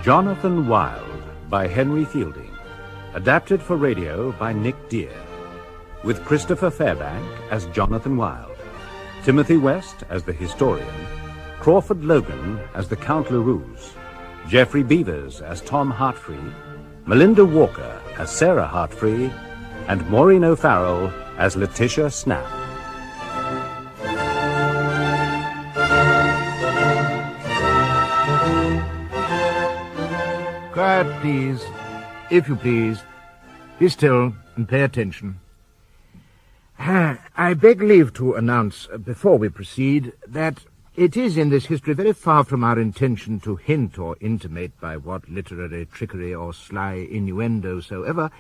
Jonathan Wild by Henry Fielding. Adapted for radio by Nick Dear. With Christopher Fairbank as Jonathan Wild, Timothy West as the historian, Crawford Logan as the Count LaRuse, Geoffrey Beavers as Tom Hartfree, Melinda Walker as Sarah Hartfree, and Maureen O'Farrell as Letitia Snap. Quiet, please. If you please. Be still and pay attention. I beg leave to announce, before we proceed, that it is in this history very far from our intention to hint or intimate by what literary trickery or sly innuendo soever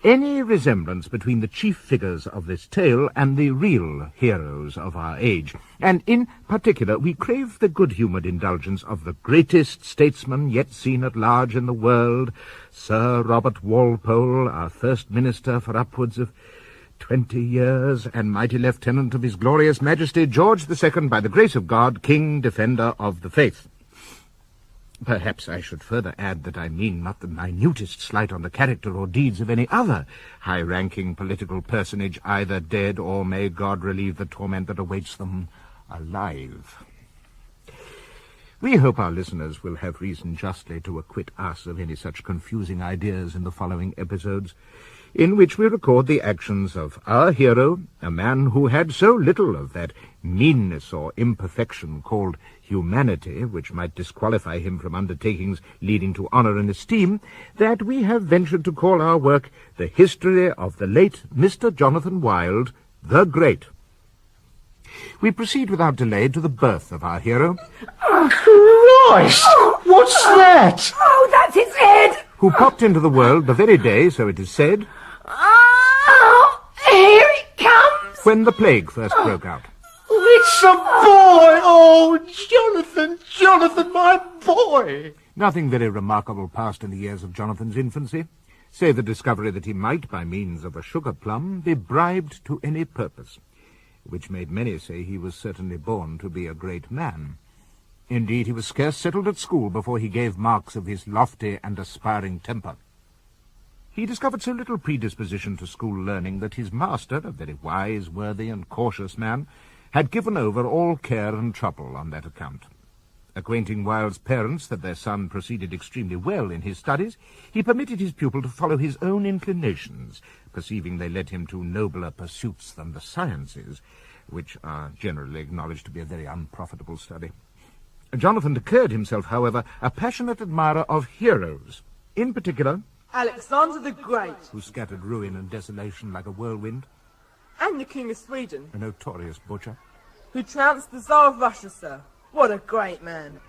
any resemblance between the chief figures of this tale and the real heroes of our age. And in particular, we crave the good-humoured indulgence of the greatest statesman yet seen at large in the world, Sir Robert Walpole, our first minister for upwards of 20 years, and mighty lieutenant of His Glorious Majesty George II, by the grace of God, King, Defender of the Faith. Perhaps I should further add that I mean not the minutest slight on the character or deeds of any other high-ranking political personage, either dead or, may God relieve the torment that awaits them, alive. We hope our listeners will have reason justly to acquit us of any such confusing ideas in the following episodes, in which we record the actions of our hero, a man who had so little of that meanness or imperfection called humanity, which might disqualify him from undertakings leading to honour and esteem, that we have ventured to call our work The History of the Late Mr. Jonathan Wild, the Great. We proceed without delay to the birth of our hero. Oh, Christ! What's that? Oh, that's its head! Who popped into the world the very day, so it is said, Oh, here it comes! when the plague first broke out. It's a boy! Oh, Jonathan, my boy! Nothing very remarkable passed in the years of Jonathan's infancy, save the discovery that he might, by means of a sugar plum, be bribed to any purpose, which made many say he was certainly born to be a great man. Indeed, he was scarce settled at school before he gave marks of his lofty and aspiring temper. He discovered so little predisposition to school learning that his master, a very wise, worthy, and cautious man, had given over all care and trouble on that account. Acquainting Wild's parents that their son proceeded extremely well in his studies, he permitted his pupil to follow his own inclinations, perceiving they led him to nobler pursuits than the sciences, which are generally acknowledged to be a very unprofitable study. Jonathan declared himself, however, a passionate admirer of heroes, in particular Alexander the Great, who scattered ruin and desolation like a whirlwind, and the King of Sweden, a notorious butcher. who trounced the Tsar of Russia, sir. What a great man.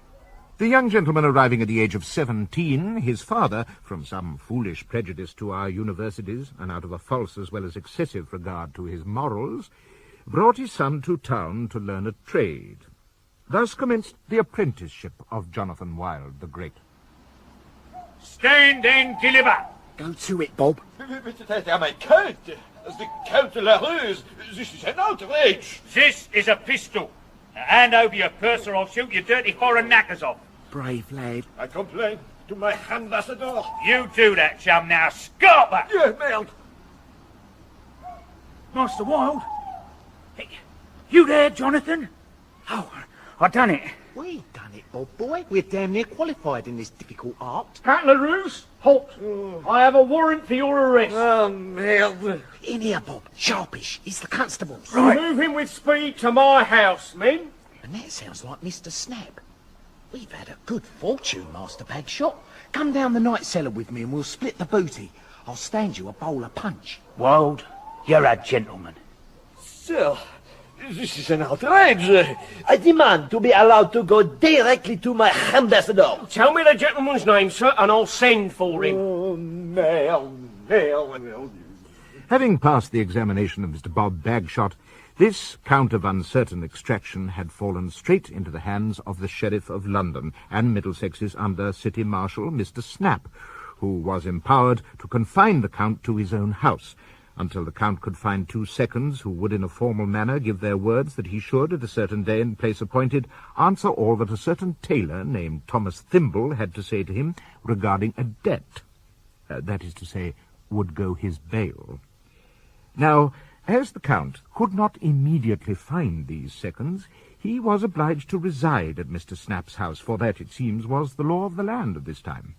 The young gentleman arriving at the age of 17, his father, from some foolish prejudice to our universities, and out of a false as well as excessive regard to his morals, brought his son to town to learn a trade. Thus commenced the apprenticeship of Jonathan Wild the Great. Stand and deliver. Go to it, Bob. My Count, as the Count de la Ruse, this is an outrage. This is a pistol. Now hand over your purse or I'll shoot your dirty foreign knackers off. Brave lad. I complain to my ambassador. You do that, chum, now. Scarper! Yeah, meld. Master Wild? Hey, you there, Jonathan? Oh, I done it. We done it, Bob boy. We're damn near qualified in this difficult art. Count LaRuse, halt. I have a warrant for your arrest. Oh, meld. In here, Bob. Sharpish. He's the constable's. Right. Move him with speed to my house, men. And that sounds like Mr. Snap. We've had a good fortune, Master Bagshot. Come down the night cellar with me and we'll split the booty. I'll stand you a bowl of punch. Wild, you're a gentleman. Sir, this is an outrage. I demand to be allowed to go directly to my ambassador. Tell me the gentleman's name, sir, and I'll send for him. Oh, no. Having passed the examination of Mr. Bob Bagshot, this Count of uncertain extraction had fallen straight into the hands of the Sheriff of London and Middlesex's Under-City Marshal, Mr. Snap, who was empowered to confine the Count to his own house, until the Count could find 2 seconds who would in a formal manner give their words that he should, at a certain day and place appointed, answer all that a certain tailor named Thomas Thimble had to say to him regarding a debt. That is to say, would go his bail. Now, as the Count could not immediately find these seconds, he was obliged to reside at Mr. Snap's house, for that, it seems, was the law of the land at this time.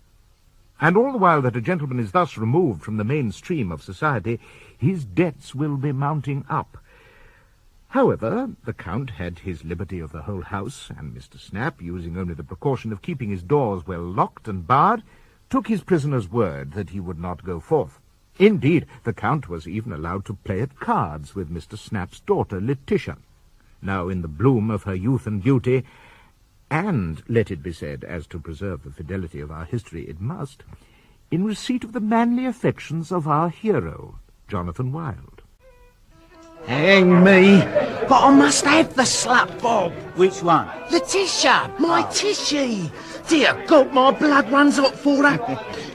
And all the while that a gentleman is thus removed from the main stream of society, his debts will be mounting up. However, the Count had his liberty of the whole house, and Mr. Snap, using only the precaution of keeping his doors well locked and barred, took his prisoner's word that he would not go forth. Indeed, the Count was even allowed to play at cards with Mr. Snap's daughter, Letitia, now in the bloom of her youth and beauty, and, let it be said, as to preserve the fidelity of our history it must, in receipt of the manly affections of our hero, Jonathan Wild. Hang me, but I must have the slut, Bob. Which one? Letitia, my Tishy. Dear God, my blood runs hot for her.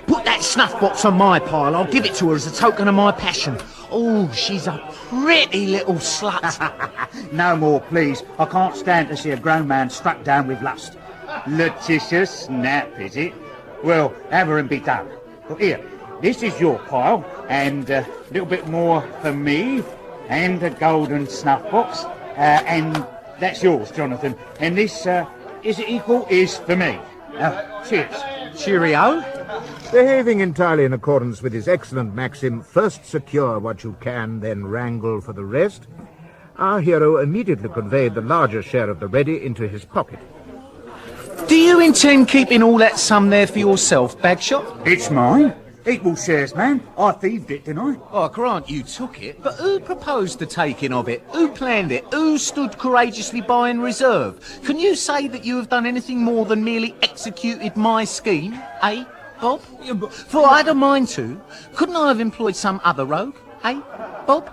Put that snuff box on my pile. I'll give it to her as a token of my passion. Oh, she's a pretty little slut. No more, please. I can't stand to see a grown man struck down with lust. Letitia Snap, is it? Well, have her and be done. Well, here, this is your pile, and a little bit more for me, and a golden snuff box, and that's yours, Jonathan. And this, is it equal, is for me. Cheers. Cheerio. Behaving entirely in accordance with his excellent maxim, first secure what you can, then wrangle for the rest, our hero immediately conveyed the larger share of the ready into his pocket. Do you intend keeping all that sum there for yourself, Bagshot? It's mine. Equal shares, man. I thieved it, didn't I? Oh, I grant you took it, but who proposed the taking of it? Who planned it? Who stood courageously by in reserve? Can you say that you have done anything more than merely executed my scheme, eh, Bob? For I'd a mind to. Couldn't I have employed some other rogue, eh, Bob?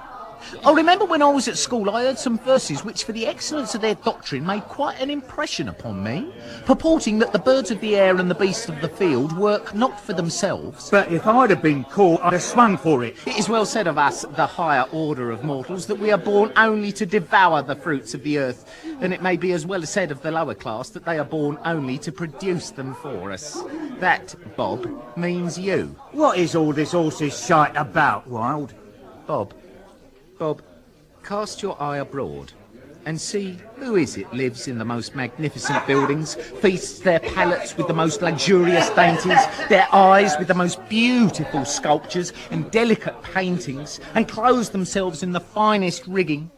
I remember when I was at school I heard some verses which for the excellence of their doctrine made quite an impression upon me, purporting that the birds of the air and the beasts of the field work not for themselves. But if I'd have been caught, I'd have swung for it. It is well said of us, the higher order of mortals, that we are born only to devour the fruits of the earth, and it may be as well said of the lower class that they are born only to produce them for us. That, Bob, means you. What is all this horse's shite about, Wild? Bob, cast your eye abroad and see who is it lives in the most magnificent buildings, feasts their palates with the most luxurious dainties, their eyes with the most beautiful sculptures and delicate paintings, and clothes themselves in the finest rigging.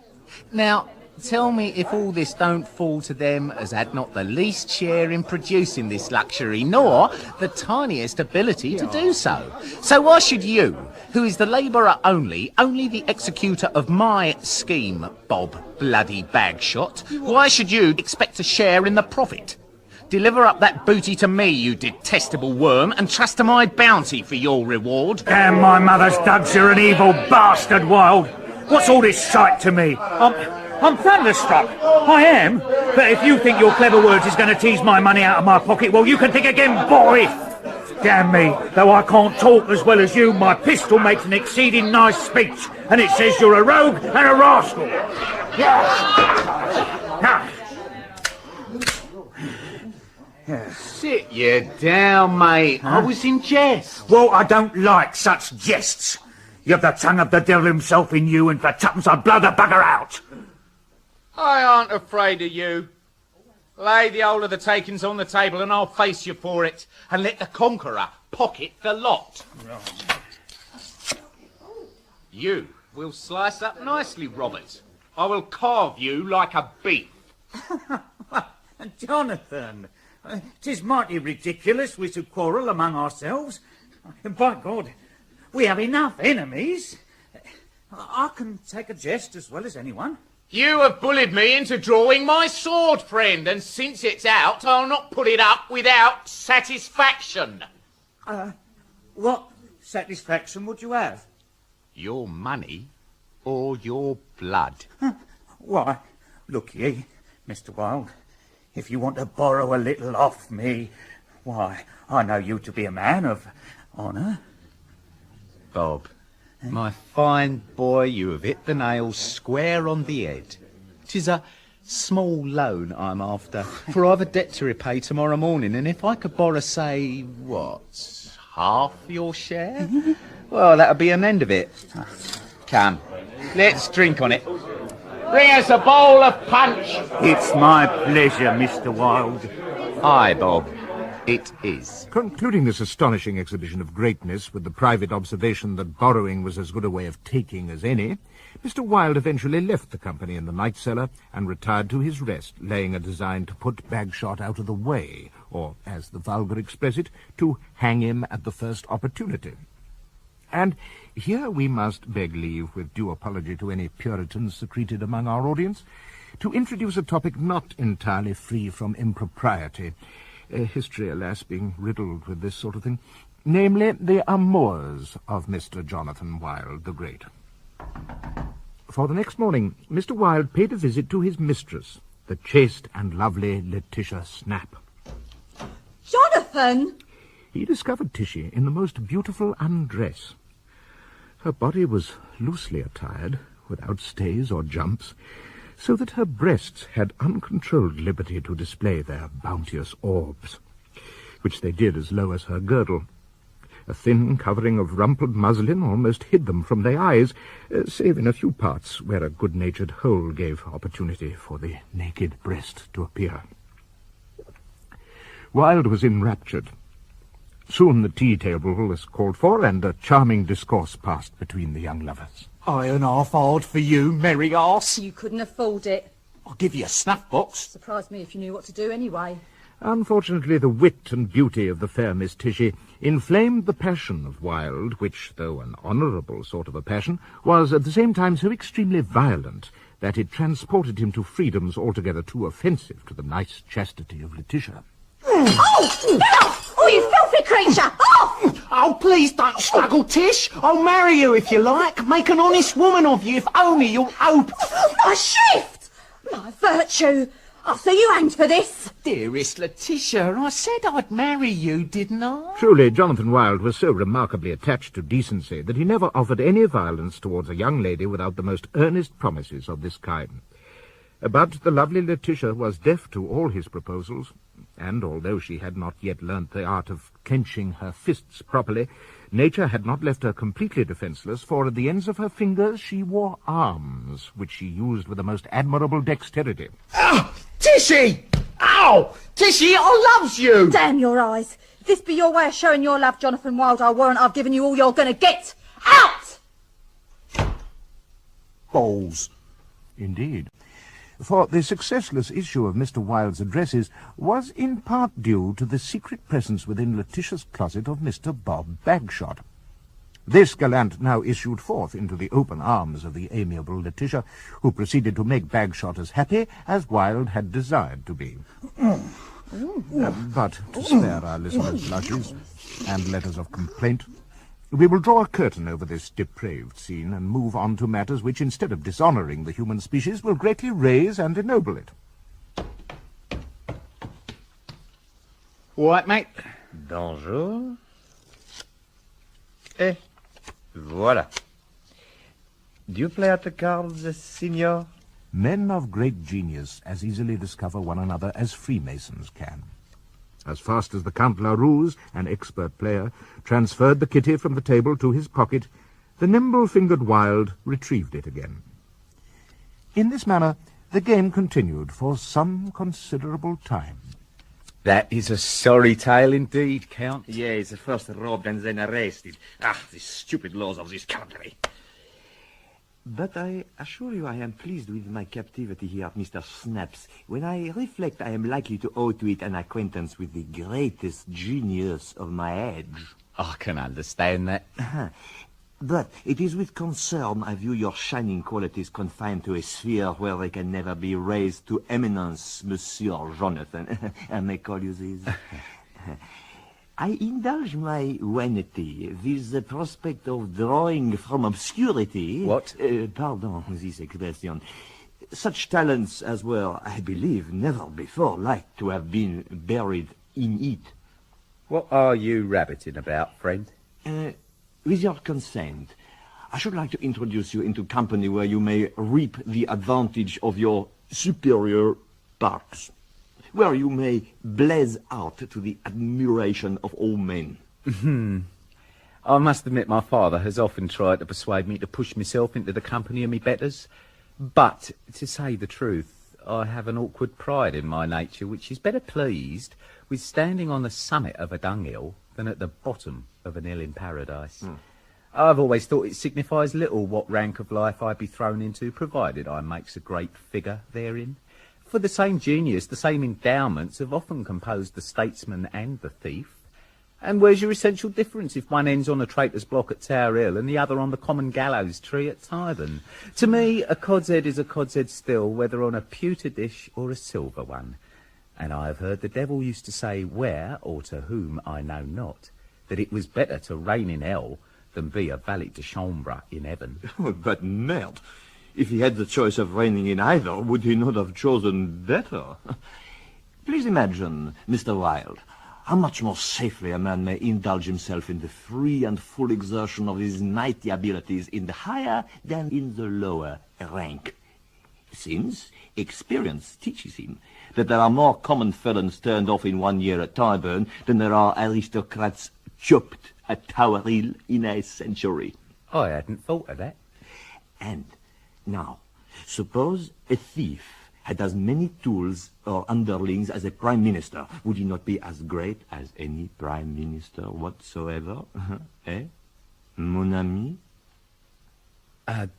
Now, tell me if all this don't fall to them as had not the least share in producing this luxury, nor the tiniest ability to do so. So why should you, who is the labourer only the executor of my scheme, Bob bloody Bagshot, why should you expect a share in the profit? Deliver up that booty to me, you detestable worm, and trust to my bounty for your reward. Damn my mother's dugs, you're an evil bastard, Wild. What's all this shite to me? I'm thunderstruck. I am. But if you think your clever words is going to tease my money out of my pocket, well, you can think again, boy. Damn me, though I can't talk as well as you, my pistol makes an exceeding nice speech, and it says you're a rogue and a rascal. Sit you down, mate. I was in jest. Well, I don't like such jests. You've the tongue of the devil himself in you, and for tuppence I'd blow the bugger out. I aren't afraid of you. Lay the whole of the takings on the table and I'll face you for it, and let the conqueror pocket the lot. You will slice up nicely, Robert. I will carve you like a beef. Jonathan, 'tis mighty ridiculous we should quarrel among ourselves. By God, we have enough enemies. I can take a jest as well as anyone. You have bullied me into drawing my sword, friend, and since it's out, I'll not put it up without satisfaction. What satisfaction would you have? Your money or your blood? Why, look ye, Mr. Wilde, if you want to borrow a little off me, why, I know you to be a man of honour. Bob, My fine boy, you have hit the nail square on the head. 'Tis a small loan I'm after, for I've a debt to repay tomorrow morning, and if I could borrow, say, half your share? Well, that'll be an end of it. Come, let's drink on it. Bring us a bowl of punch. It's my pleasure, Mr. Wilde. Aye, Bob, it is. Concluding this astonishing exhibition of greatness with the private observation that borrowing was as good a way of taking as any, Mr. Wilde eventually left the company in the night cellar and retired to his rest, laying a design to put Bagshot out of the way, or, as the vulgar express it, to hang him at the first opportunity. And here we must beg leave, with due apology to any Puritans secreted among our audience, to introduce a topic not entirely free from impropriety, history, alas, being riddled with this sort of thing, namely the amours of Mr. Jonathan Wilde the Great. For the next morning, Mr. Wilde paid a visit to his mistress, the chaste and lovely Letitia Snap. Jonathan! He discovered Tishy in the most beautiful undress. Her body was loosely attired, without stays or jumps, so that her breasts had uncontrolled liberty to display their bounteous orbs, which they did as low as her girdle. A thin covering of rumpled muslin almost hid them from their eyes, save in a few parts where a good-natured hole gave opportunity for the naked breast to appear. Wilde was enraptured. Soon the tea-table was called for, and a charming discourse passed between the young lovers. Iron half hard for you, merry arse. You couldn't afford it. I'll give you a snuff box. Surprised me if you knew what to do anyway. Unfortunately, the wit and beauty of the fair Miss Tishy inflamed the passion of Wilde, which, though an honourable sort of a passion, was at the same time so extremely violent that it transported him to freedoms altogether too offensive to the nice chastity of Letitia. Oh! Get off! Oh, you filthy creature! Off! Oh, please don't struggle, Tish. I'll marry you if you like. Make an honest woman of you, if only you'll hope. My shift! My virtue! I'll see you hanged for this! Dearest Letitia, I said I'd marry you, didn't I? Truly, Jonathan Wilde was so remarkably attached to decency that he never offered any violence towards a young lady without the most earnest promises of this kind. But the lovely Letitia was deaf to all his proposals, and although she had not yet learnt the art of clenching her fists properly, nature had not left her completely defenceless, for at the ends of her fingers she wore arms, which she used with the most admirable dexterity. Oh, Tishy! Ow! Tishy, I loves you! Damn your eyes! If this be your way of showing your love, Jonathan Wilde, I'll warrant I've given you all you're going to get! Out! Balls. Indeed. For the successless issue of Mr. Wilde's addresses was in part due to the secret presence within Letitia's closet of Mr. Bob Bagshot. This gallant now issued forth into the open arms of the amiable Letitia, who proceeded to make Bagshot as happy as Wilde had desired to be. But to spare our listeners blushes and letters of complaint, we will draw a curtain over this depraved scene and move on to matters which, instead of dishonouring the human species, will greatly raise and ennoble it. What, mate? Bonjour. Et voilà. Do you play at the cards, signor? Men of great genius as easily discover one another as Freemasons can. As fast as the Count Larousse, an expert player, transferred the kitty from the table to his pocket, the nimble-fingered Wilde retrieved it again. In this manner, the game continued for some considerable time. That is a sorry tale indeed, Count. Yes, first robbed and then arrested. Ah, the stupid laws of this country. But I assure you I am pleased with my captivity here at Mr. Snap's. When I reflect, I am likely to owe to it an acquaintance with the greatest genius of my age. I can understand that. But it is with concern I view your shining qualities confined to a sphere where they can never be raised to eminence, Monsieur Jonathan. I may call you this. I indulge my vanity with the prospect of drawing from obscurity... What? Pardon this expression. Such talents as were, I believe, never before like to have been buried in it. What are you rabbiting about, friend? With your consent, I should like to introduce you into company where you may reap the advantage of your superior parts, where you may blaze out to the admiration of all men. I must admit my father has often tried to persuade me to push myself into the company of me betters. But, to say the truth, I have an awkward pride in my nature which is better pleased with standing on the summit of a dunghill than at the bottom of an hill in paradise. I've always thought it signifies little what rank of life I be thrown into, provided I makes a great figure therein. For the same genius, the same endowments have often composed the statesman and the thief. And where's your essential difference if one ends on a traitor's block at Tower Hill and the other on the common gallows tree at Tyburn? To me, a cod's head is a cod's head still, whether on a pewter dish or a silver one. And I have heard the devil used to say where, or to whom I know not, that it was better to reign in hell than be a valet de chambre in heaven. But merde, if he had the choice of reigning in either, would he not have chosen better? Please imagine, Mr. Wilde, how much more safely a man may indulge himself in the free and full exertion of his mighty abilities in the higher than in the lower rank. Since experience teaches him that there are more common felons turned off in 1 year at Tyburn than there are aristocrats chopped at Tower Hill in a century. I hadn't thought of that. And now, suppose a thief had as many tools or underlings as a prime minister. Would he not be as great as any prime minister whatsoever? Eh? Mon ami? A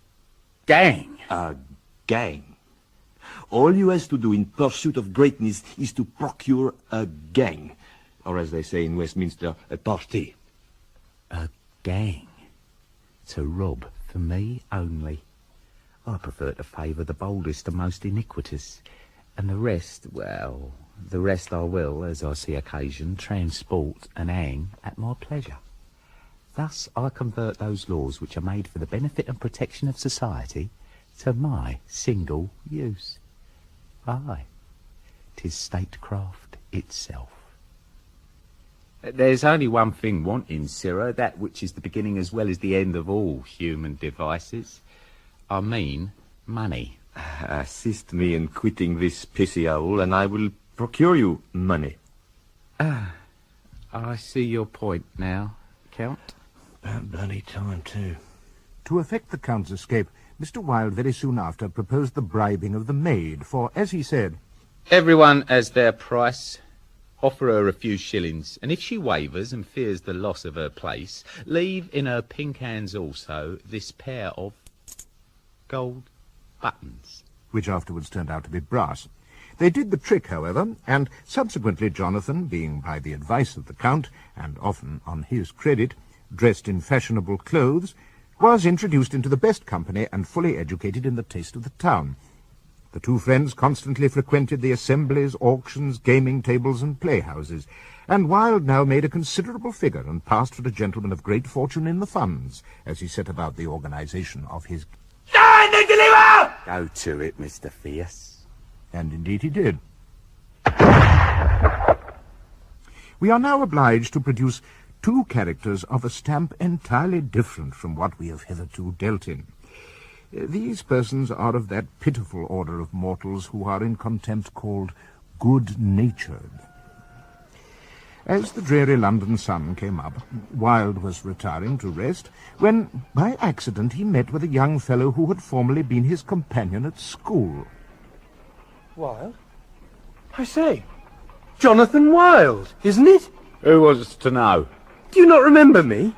gang. A gang. All you has to do in pursuit of greatness is to procure a gang. Or as they say in Westminster, a party. A gang. To rob for me only. I prefer to favour the boldest and most iniquitous, and the rest, well, the rest I will, as I see occasion, transport and hang at my pleasure. Thus I convert those laws which are made for the benefit and protection of society to my single use. Aye, 'tis statecraft itself. There's only one thing wanting, sirrah, that which is the beginning as well as the end of all human devices. I mean, money. Assist me in quitting this pissy hole, and I will procure you money. I see your point now, Count. About bloody time, too. To effect the Count's escape, Mr. Wilde very soon after proposed the bribing of the maid, for, as he said, everyone has their price. Offer her a few shillings, and if she wavers and fears the loss of her place, leave in her pink hands also this pair of gold buttons. Which afterwards turned out to be brass. They did the trick, however, and subsequently Jonathan, being by the advice of the Count, and often on his credit, dressed in fashionable clothes, was introduced into the best company and fully educated in the taste of the town. The two friends constantly frequented the assemblies, auctions, gaming tables, and playhouses, and Wilde now made a considerable figure and passed for a gentleman of great fortune in the funds, as he set about the organization of his... Go to it, Mr. Fierce. And indeed he did. We are now obliged to produce two characters of a stamp entirely different from what we have hitherto dealt in. These persons are of that pitiful order of mortals who are in contempt called good-natured. As the dreary London sun came up, Wilde was retiring to rest, when, by accident, he met with a young fellow who had formerly been his companion at school. Wilde? I say, Jonathan Wilde, isn't it? Who was to know? Do you not remember me?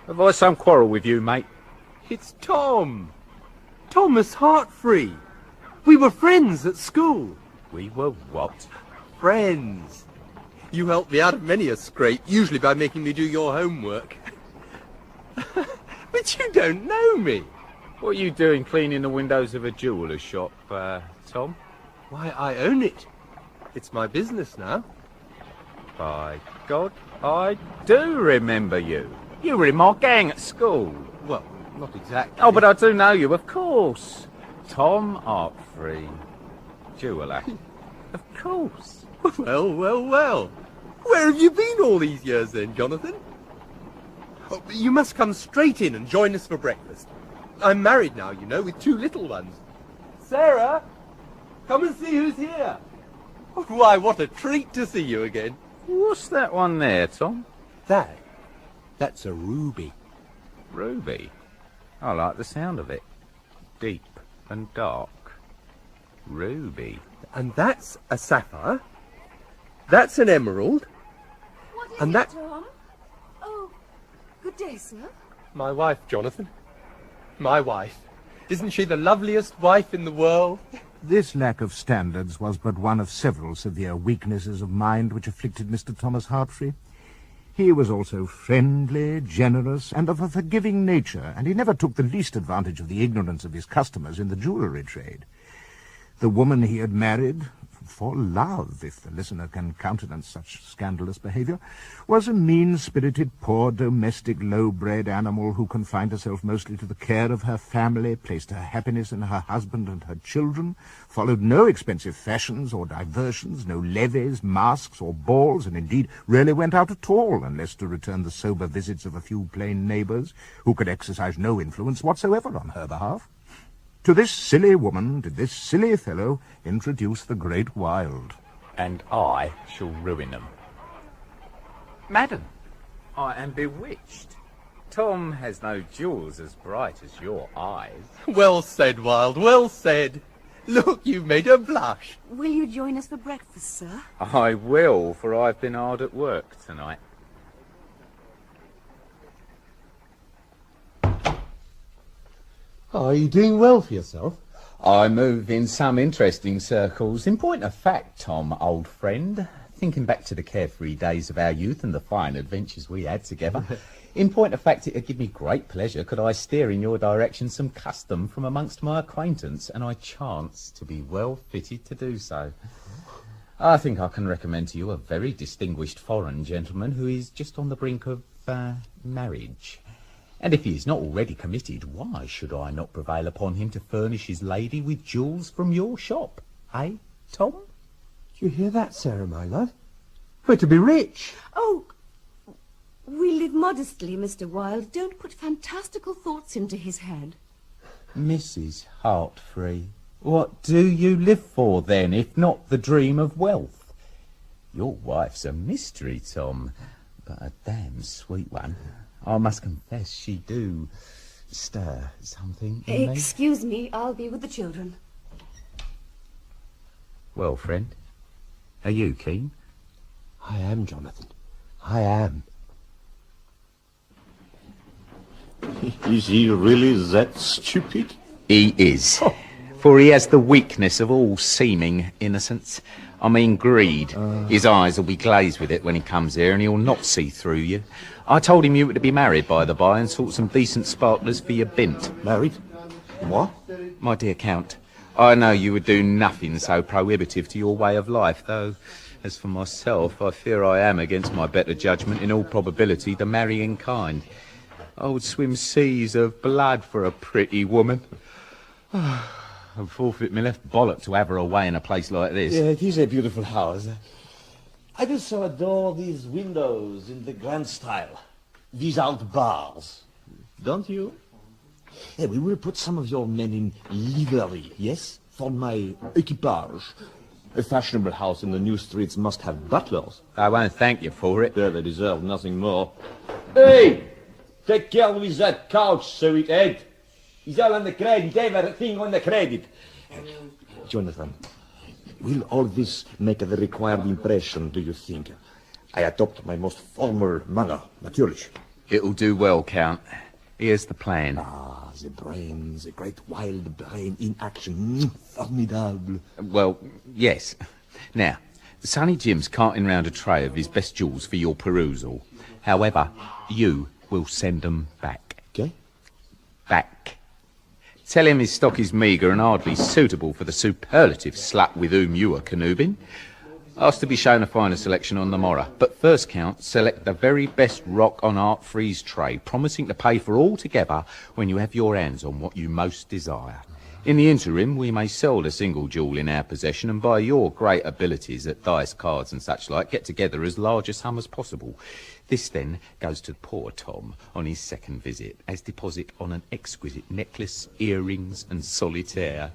Have I some quarrel with you, mate? It's Tom. Thomas Heartfree. We were friends at school. We were what? Friends. You helped me out of many a scrape, usually by making me do your homework. But you don't know me. What are you doing cleaning the windows of a jeweller's shop, Tom? Why, I own it. It's my business now. By God, I do remember you. You were in my gang at school. Well, not exactly. Oh, but I do know you, of course. Tom Heartfree, jeweller. Of course. Well, well, well. Where have you been all these years then, Jonathan? Oh, you must come straight in and join us for breakfast. I'm married now, you know, with 2 little ones. Sarah, come and see who's here. Why, what a treat to see you again. What's that one there, Tom? That's a ruby. Ruby. I like the sound of it. Deep and dark. Ruby. And that's a sapphire. That's an emerald. What is And it, that- Tom? Oh, good day, sir. My wife, Jonathan. My wife. Isn't she the loveliest wife in the world? This lack of standards was but one of several severe weaknesses of mind which afflicted Mr. Thomas Hartfree. He was also friendly, generous, and of a forgiving nature, and he never took the least advantage of the ignorance of his customers in the jewellery trade. The woman he had married, for love, if the listener can countenance such scandalous behaviour, was a mean-spirited, poor, domestic, low-bred animal who confined herself mostly to the care of her family, placed her happiness in her husband and her children, followed no expensive fashions or diversions, no levees, masks, or balls, and indeed rarely went out at all, unless to return the sober visits of a few plain neighbours, who could exercise no influence whatsoever on her behalf. To this silly woman did this silly fellow introduce the great Wilde. And I shall ruin them. Madam, I am bewitched. Tom has no jewels as bright as your eyes. Well said, Wilde, well said. Look, you've made her blush. Will you join us for breakfast, sir? I will, for I've been hard at work tonight. Oh, are you doing well for yourself? I move in some interesting circles. In point of fact, Tom, old friend, thinking back to the carefree days of our youth and the fine adventures we had together, in point of fact, it would give me great pleasure could I steer in your direction some custom from amongst my acquaintance, and I chance to be well fitted to do so. I think I can recommend to you a very distinguished foreign gentleman who is just on the brink of marriage. And if he is not already committed, why should I not prevail upon him to furnish his lady with jewels from your shop? Eh, Tom? Do you hear that, Sarah, my love? We're to be rich. Oh, we live modestly, Mr. Wilde. Don't put fantastical thoughts into his head. Mrs. Hartfree, what do you live for, then, if not the dream of wealth? Your wife's a mystery, Tom, but a damn sweet one. I must confess she do stir something in me. Excuse me, I'll be with the children. Well, friend, are you keen? I am, Jonathan. I am. Is he really that stupid? He is. For he has the weakness of all seeming innocence. I mean greed. His eyes will be glazed with it when he comes here, and he'll not see through you. I told him you were to be married, by the by, and sought some decent sparklers for your bint. Married? What? My dear Count, I know you would do nothing so prohibitive to your way of life, though, as for myself, I fear I am, against my better judgment, in all probability, the marrying kind. I would swim seas of blood for a pretty woman. And forfeit me left bollock to have her away in a place like this. Yeah, it is a beautiful house. I do so adore these windows in the grand style, without bars. Don't you? Hey, we will put some of your men in livery, yes? For my equipage. A fashionable house in the new streets must have butlers. I won't thank you for it. Yeah, they deserve nothing more. Hey! Take care with that couch, sweethead. He's all on the credit, everything on the credit. Jonathan, will all this make the required impression, do you think? I adopt my most formal manner, naturally. It'll do well, Count. Here's the plan. Ah, the brain, the great wild brain in action. Formidable. Well, yes. Now, Sonny Jim's carting round a tray of his best jewels for your perusal. However, you will send them back. Okay? Back. Tell him his stock is meagre and hardly suitable for the superlative slut with whom you are canoodling. Ask to be shown a finer selection on the morrow. But first, Count, select the very best rock on Hartfree's tray, promising to pay for all together when you have your hands on what you most desire. In the interim, we may sell the single jewel in our possession and by your great abilities at dice, cards and such like, get together as large a sum as possible. This then goes to poor Tom on his second visit as deposit on an exquisite necklace, earrings and solitaire.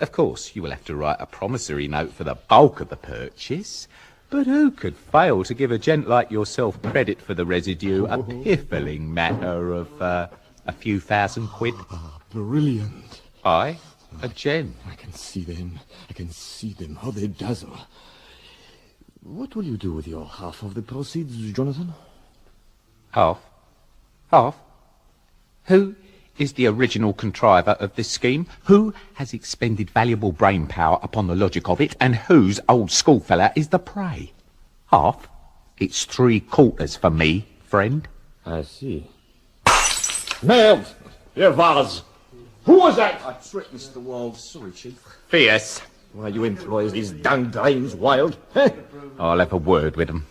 Of course, you will have to write a promissory note for the bulk of the purchase, but who could fail to give a gent like yourself credit for the residue, a piffling matter of a few £1,000? Brilliant. Aye, a gem. I can see them. How they dazzle. What will you do with your half of the proceeds, Jonathan? Half? Half? Who is the original contriver of this scheme? Who has expended valuable brain power upon the logic of it? And whose old schoolfella is the prey? Half? It's 3/4 for me, friend. I see. Mailed! Here, Vaz. Who was that? I tricked Mr. Wilde. Sorry, Chief. Fierce. Why, you employs these dang dames, Wild. I'll have a word with them.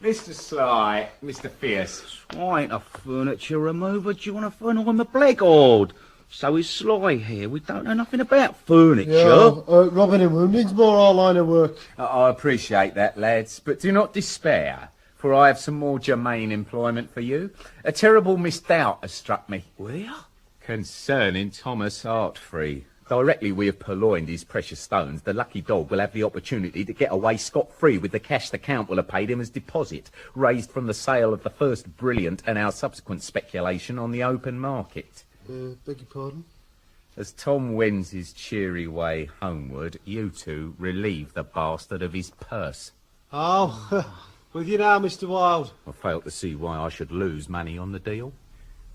Mr. Sly, Mr. Fierce. I ain't a furniture remover. Do you want a furniture on the blackboard? So is Sly here. We don't know nothing about furniture. Yeah, robbing and wounding's more our line of work. I appreciate that, lads, but do not despair, for I have some more germane employment for you. A terrible misdoubt has struck me. Where? Concerning Thomas Heartfree. Directly we have purloined his precious stones, the lucky dog will have the opportunity to get away scot-free with the cash the Count will have paid him as deposit, raised from the sale of the first brilliant and our subsequent speculation on the open market. Beg your pardon? As Tom wends his cheery way homeward, you two relieve the bastard of his purse. Oh, with you now, Mr. Wilde. I fail to see why I should lose money on the deal.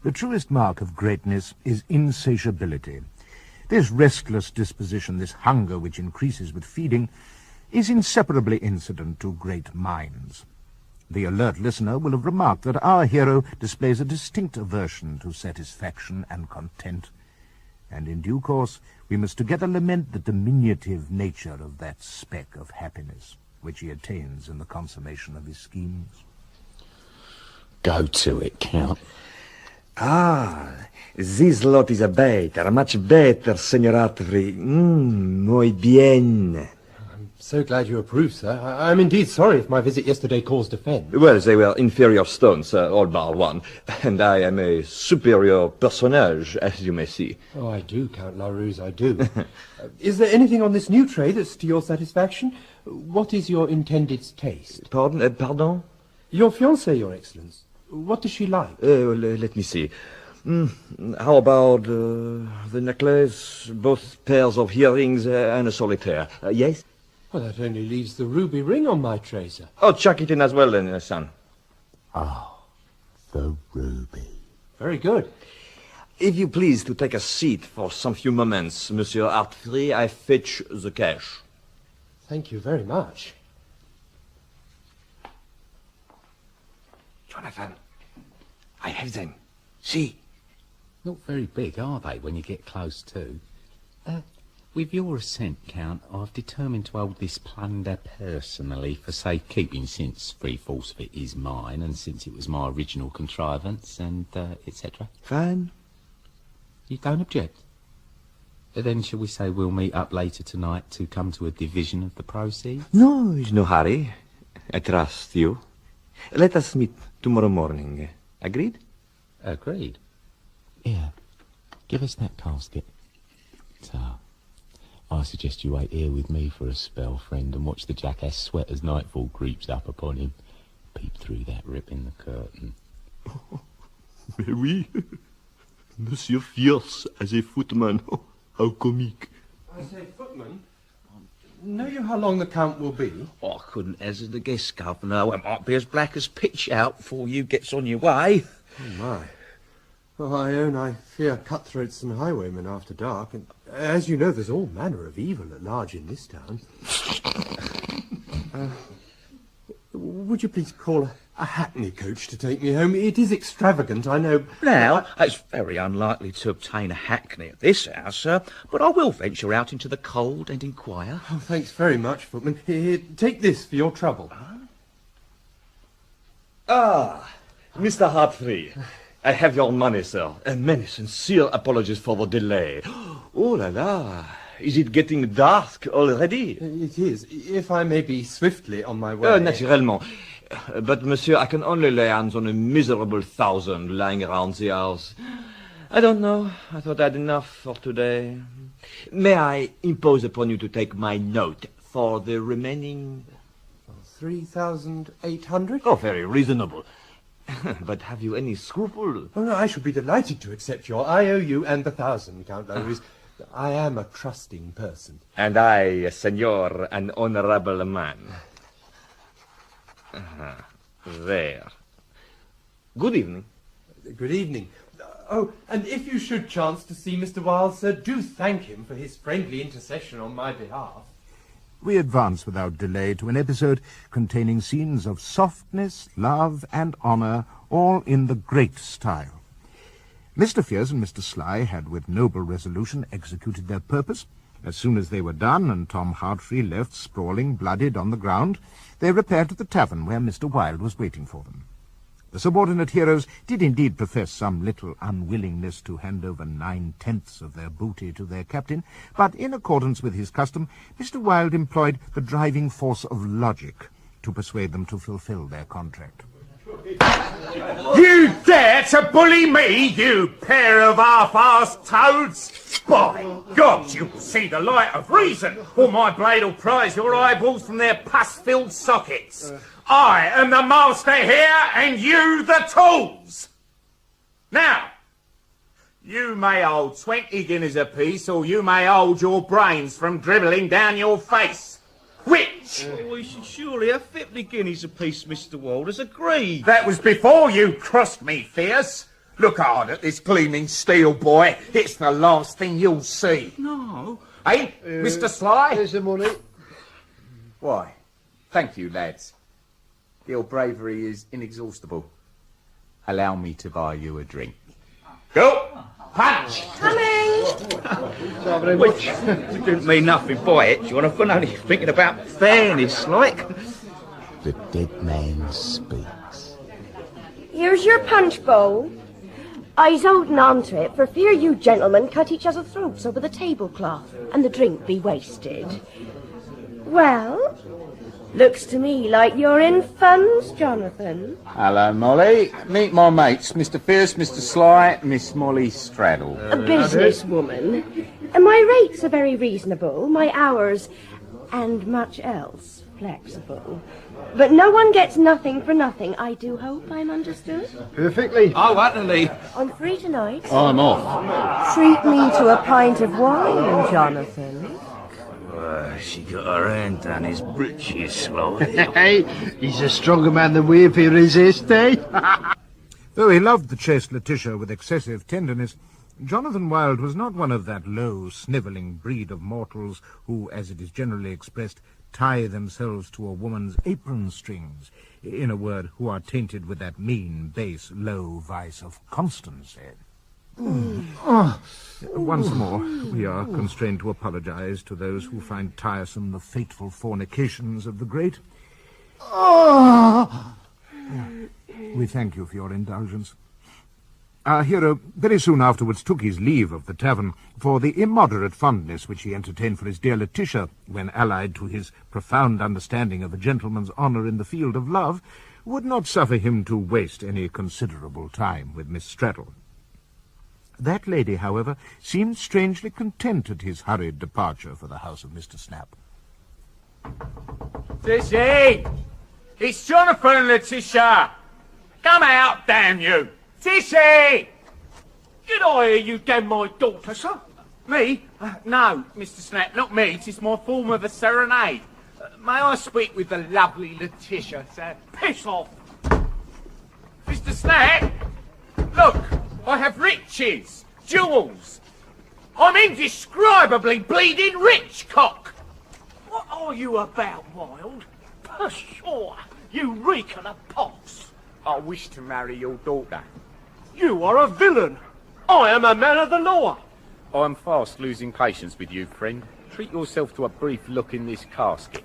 The truest mark of greatness is insatiability. This restless disposition, this hunger which increases with feeding, is inseparably incident to great minds. The alert listener will have remarked that our hero displays a distinct aversion to satisfaction and content, and in due course we must together lament the diminutive nature of that speck of happiness which he attains in the consummation of his schemes. Go to it, Count. Ah, this lot is better, much better, Senor Heartfree. Muy bien. I'm so glad you approve, sir. I'm indeed sorry if my visit yesterday caused offence. Well, they were inferior stones, all bar one, and I am a superior personage, as you may see. Oh, I do, Count Laruse, I do. Is there anything on this new tray that's to your satisfaction? What is your intended taste? Pardon? Your fiancée, Your Excellence. What does she like? Let me see. How about the necklace, both pairs of earrings, and a solitaire? Yes? Well, that only leaves the ruby ring on my tray, sir. Oh, chuck it in as well, then, son. Oh, the ruby. Very good. If you please to take a seat for some few moments, Monsieur Heartfree, I fetch the cash. Thank you very much. Jonathan, I have them. See? Not very big, are they, when you get close to? With your assent, Count, I've determined to hold this plunder personally for safekeeping, since 3/4 of it is mine, and since it was my original contrivance, and etc. Fine. You don't object? Then shall we say we'll meet up later tonight to come to a division of the proceeds? No, there's no hurry. I trust you. Let us meet tomorrow morning. Agreed? Agreed. Here, give us that casket. So, I suggest you wait here with me for a spell, friend, and watch the jackass sweat as nightfall creeps up upon him. Peep through that rip in the curtain. Mais oui, Monsieur Fierce as a footman. How comique. I say, footman, know you how long the Count will be? I couldn't hazard a guess, Governor. It might be as black as pitch out before you gets on your way. Oh, my. Well, I own I fear cutthroats and highwaymen after dark, and as you know, there's all manner of evil at large in this town. Would you please call a hackney coach to take me home? It is extravagant, I know. Now, it's very unlikely to obtain a hackney at this house, sir, but I will venture out into the cold and inquire. Oh, thanks very much, footman. Here, take this for your trouble. Ah, Mr. Heartfree. I have your money, sir. And many sincere apologies for the delay. Oh la la. Is it getting dark already? It is. If I may be swiftly on my way. Naturellement. But, monsieur, I can only lay hands on a miserable 1,000 lying around the house. I don't know. I thought I had enough for today. May I impose upon you to take my note for the remaining... 3,800? Oh, very reasonable. But have you any scruple? Oh, no, I should be delighted to accept your IOU and the 1,000, Count Louis. I am a trusting person. And I, senor, an honorable man. There. Good evening. Good evening. Oh, and if you should chance to see Mr. Wilde, sir, do thank him for his friendly intercession on my behalf. We advance without delay to an episode containing scenes of softness, love, and honour, all in the great style. Mr. Fierce and Mr. Sly had with noble resolution executed their purpose. As soon as they were done, and Tom Hartree left sprawling, blooded, on the ground, they repaired to the tavern where Mr. Wilde was waiting for them. The subordinate heroes did indeed profess some little unwillingness to hand over 9/10 of their booty to their captain, but in accordance with his custom, Mr. Wilde employed the driving force of logic to persuade them to fulfill their contract. You dare to bully me, you pair of half-assed toads? By God, you will see the light of reason, or my blade will prize your eyeballs from their pus-filled sockets. I am the master here, and you the tools. Now, you may hold 20 guineas apiece, or you may hold your brains from dribbling down your face. Which? We should surely have 50 guineas apiece, Mr. Wilde, as agreed. That was before you crossed me, Fierce. Look hard at this gleaming steel, boy. It's the last thing you'll see. No. Eh, Mr. Sly? Here's the money. Why, thank you, lads. Your bravery is inexhaustible. Allow me to buy you a drink. Go! Punch! Which didn't mean nothing by it, Jonathan, only thinking about fairness, like. The dead man speaks. Here's your punch bowl. I's holding on to it for fear you gentlemen cut each other's throats over the tablecloth and the drink be wasted. Well, looks to me like you're in funds, Jonathan. Hello, Molly. Meet my mates, Mr. Fierce, Mr. Sly, Miss Molly Straddle. A businesswoman. And my rates are very reasonable, my hours, and much else, flexible. But no one gets nothing for nothing. I do hope I'm understood. Perfectly. Oh, utterly. I'm free tonight. I'm off. Treat me to a pint of wine, Jonathan. She got her hand on his breeches, slowly. Hey, he's a stronger man than we if he resists, eh? Though he loved the chaste Letitia with excessive tenderness, Jonathan Wilde was not one of that low, snivelling breed of mortals who, as it is generally expressed, tie themselves to a woman's apron strings. In a word, who are tainted with that mean, base, low vice of constancy. Once more, we are constrained to apologize to those who find tiresome the fateful fornications of the great. We thank you for your indulgence. Our hero very soon afterwards took his leave of the tavern, for the immoderate fondness which he entertained for his dear Letitia, when allied to his profound understanding of a gentleman's honour in the field of love, would not suffer him to waste any considerable time with Miss Straddle. That lady, however, seemed strangely content at his hurried departure for the house of Mr. Snap. Tishy! It's Jonathan and Letitia! Come out, damn you! Tishy! Did I hear you damn my daughter, sir? Me? No, Mr. Snap, not me. It's my form of a serenade. May I speak with the lovely Letitia, sir? Piss off! Mr. Snap! Look, I have riches, jewels. I'm indescribably bleeding rich, cock! What are you about, Wilde? Pshaw! You reek of the pox! I wish to marry your daughter. You are a villain. I am a man of the law. I am fast losing patience with you, friend. Treat yourself to a brief look in this casket.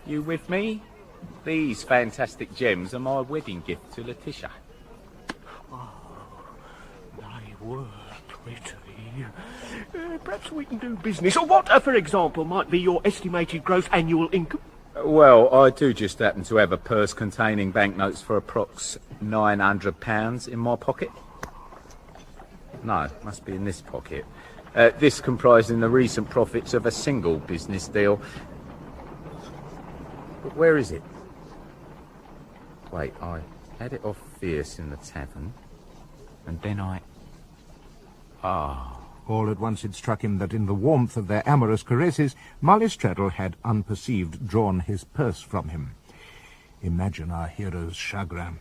You with me? These fantastic gems are my wedding gift to Letitia. pretty. Perhaps we can do business. Or what, for example, might be your estimated gross annual income? Well, I do just happen to have a purse containing banknotes for approx £900 in my pocket. No, must be in this pocket. This comprising the recent profits of a single business deal. But where is it? Wait, I had it off Fierce in the tavern, and then All at once it struck him that in the warmth of their amorous caresses, Molly Straddle had unperceived drawn his purse from him. Imagine our hero's chagrin.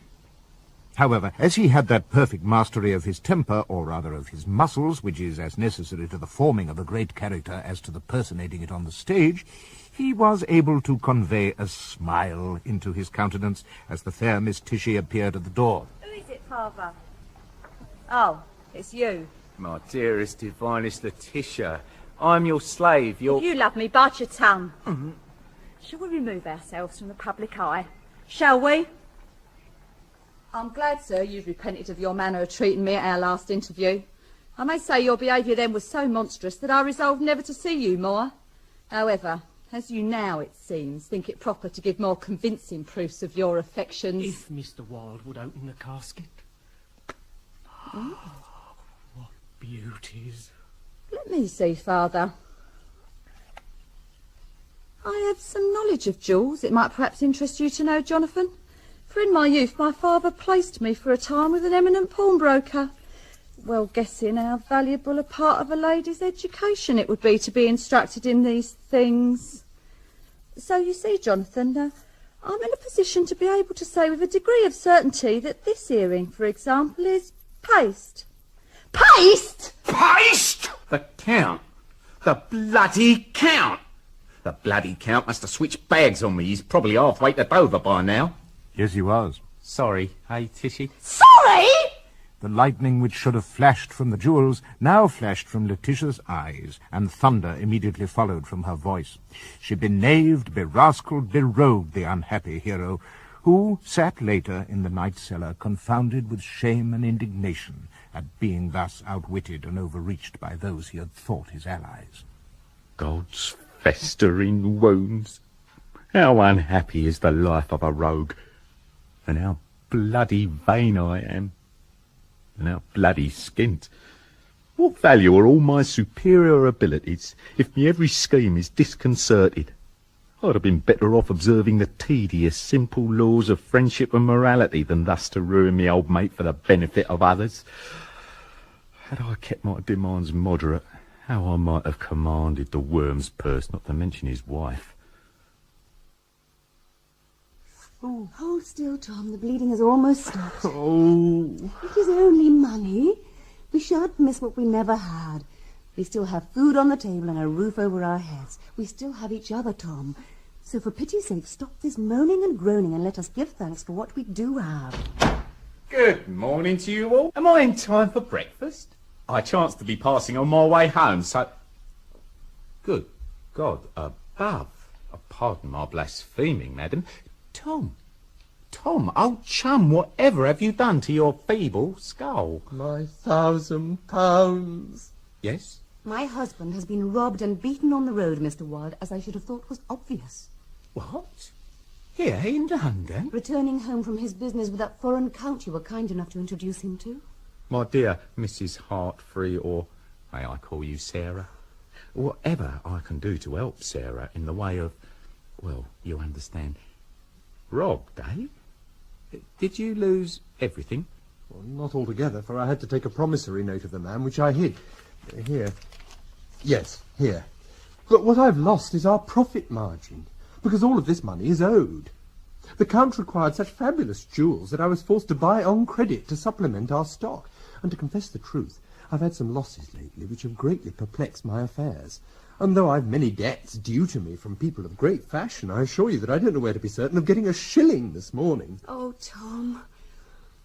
However, as he had that perfect mastery of his temper, or rather of his muscles, which is as necessary to the forming of a great character as to the personating it on the stage, he was able to convey a smile into his countenance as the fair Miss Tishy appeared at the door. Who is it, Father? Oh, it's you. My dearest, divinest Letitia, I'm your slave, If you love me, bite your tongue. Shall we remove ourselves from the public eye? Shall we? I'm glad, sir, you've repented of your manner of treating me at our last interview. I may say your behaviour then was so monstrous that I resolved never to see you more. However, as you now, it seems, think it proper to give more convincing proofs of your affections... If Mr. Wilde would open the casket. What beauties. Let me see, Father. I have some knowledge of jewels. It might perhaps interest you to know, Jonathan. For in my youth, my father placed me for a time with an eminent pawnbroker, well guessing how valuable a part of a lady's education it would be to be instructed in these things. So you see, Jonathan, I'm in a position to be able to say with a degree of certainty that this earring, for example, is paste. Paste? Paste? The Count. The bloody Count. The bloody Count must have switched bags on me. He's probably halfway to Dover by now. Yes, he was. Sorry, hey, Tishy? Sorry? The lightning which should have flashed from the jewels now flashed from Letitia's eyes, and thunder immediately followed from her voice. She beknaved, berascaled, berogued the unhappy hero, who sat later in the night cellar, confounded with shame and indignation at being thus outwitted and overreached by those he had thought his allies. God's festering wounds. How unhappy is the life of a rogue, and how bloody vain I am, and how bloody skint. What value are all my superior abilities if me every scheme is disconcerted? I'd have been better off observing the tedious, simple laws of friendship and morality than thus to ruin me old mate for the benefit of others. Had I kept my demands moderate, how I might have commanded the worm's purse, not to mention his wife. Oh, hold still, Tom. The bleeding has almost stopped. Oh. It is only money. We shan't miss what we never had. We still have food on the table and a roof over our heads. We still have each other, Tom. So for pity's sake, stop this moaning and groaning and let us give thanks for what we do have. Good morning to you all. Am I in time for breakfast? I chance to be passing on my way home, so... Good God above. Pardon my blaspheming, madam. Tom, old chum, whatever have you done to your feeble skull? My £1,000. Yes? My husband has been robbed and beaten on the road, Mr. Wilde, as I should have thought was obvious. What? Here in London? Returning home from his business with that foreign count you were kind enough to introduce him to. My dear Mrs. Heartfree, or may I call you Sarah? Whatever I can do to help Sarah in the way of, well, you understand. Robbed, eh? Did you lose everything? Well, not altogether, for I had to take a promissory note of the man, which I hid. Here. Yes, here. But what I've lost is our profit margin, because all of this money is owed. The Count required such fabulous jewels that I was forced to buy on credit to supplement our stock. And to confess the truth, I've had some losses lately which have greatly perplexed my affairs. And though I've many debts due to me from people of great fashion, I assure you that I don't know where to be certain of getting a shilling this morning. Oh, Tom.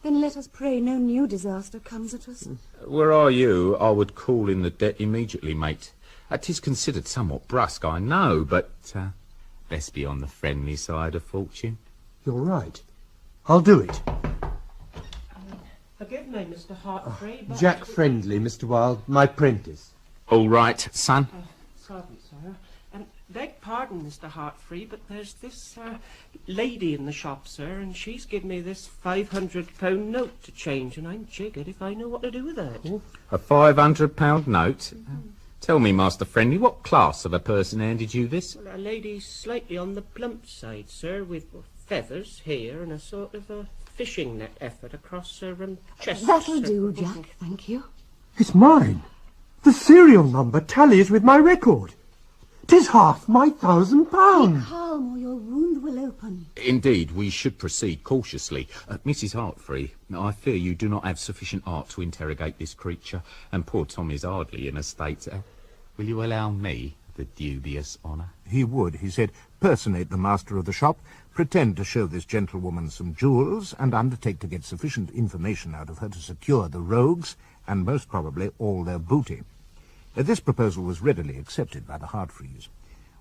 Then let us pray no new disaster comes at us. Were I you, I would call in the debt immediately, mate. 'Tis considered somewhat brusque, I know, but best be on the friendly side of fortune. You're right. I'll do it. forgive me, Mr. Hartfree, but... Jack Friendly, Mr. Wilde, my prentice. All right, son. Sorry, sir. Beg pardon, Mr. Hartfree, but there's this lady in the shop, sir, and she's given me this £500 note to change, and I'm jiggered if I know what to do with it. A £500 note? Tell me, Master Friendly, what class of a person handed you this? Well, a lady slightly on the plump side, sir, with feathers here and a sort of a fishing net effort across her chest. That'll sir. do, Jack, thank you. It's mine. The serial number tallies with my record. 'Tis half my £1,000. Be calm or your wound will open. Indeed, we should proceed cautiously. Mrs. Hartfree, I fear you do not have sufficient art to interrogate this creature, and poor Tom is hardly in a state... will you allow me the dubious honour? He would, he said, personate the master of the shop, pretend to show this gentlewoman some jewels, and undertake to get sufficient information out of her to secure the rogues, and most probably all their booty. This proposal was readily accepted by the Hartfrees.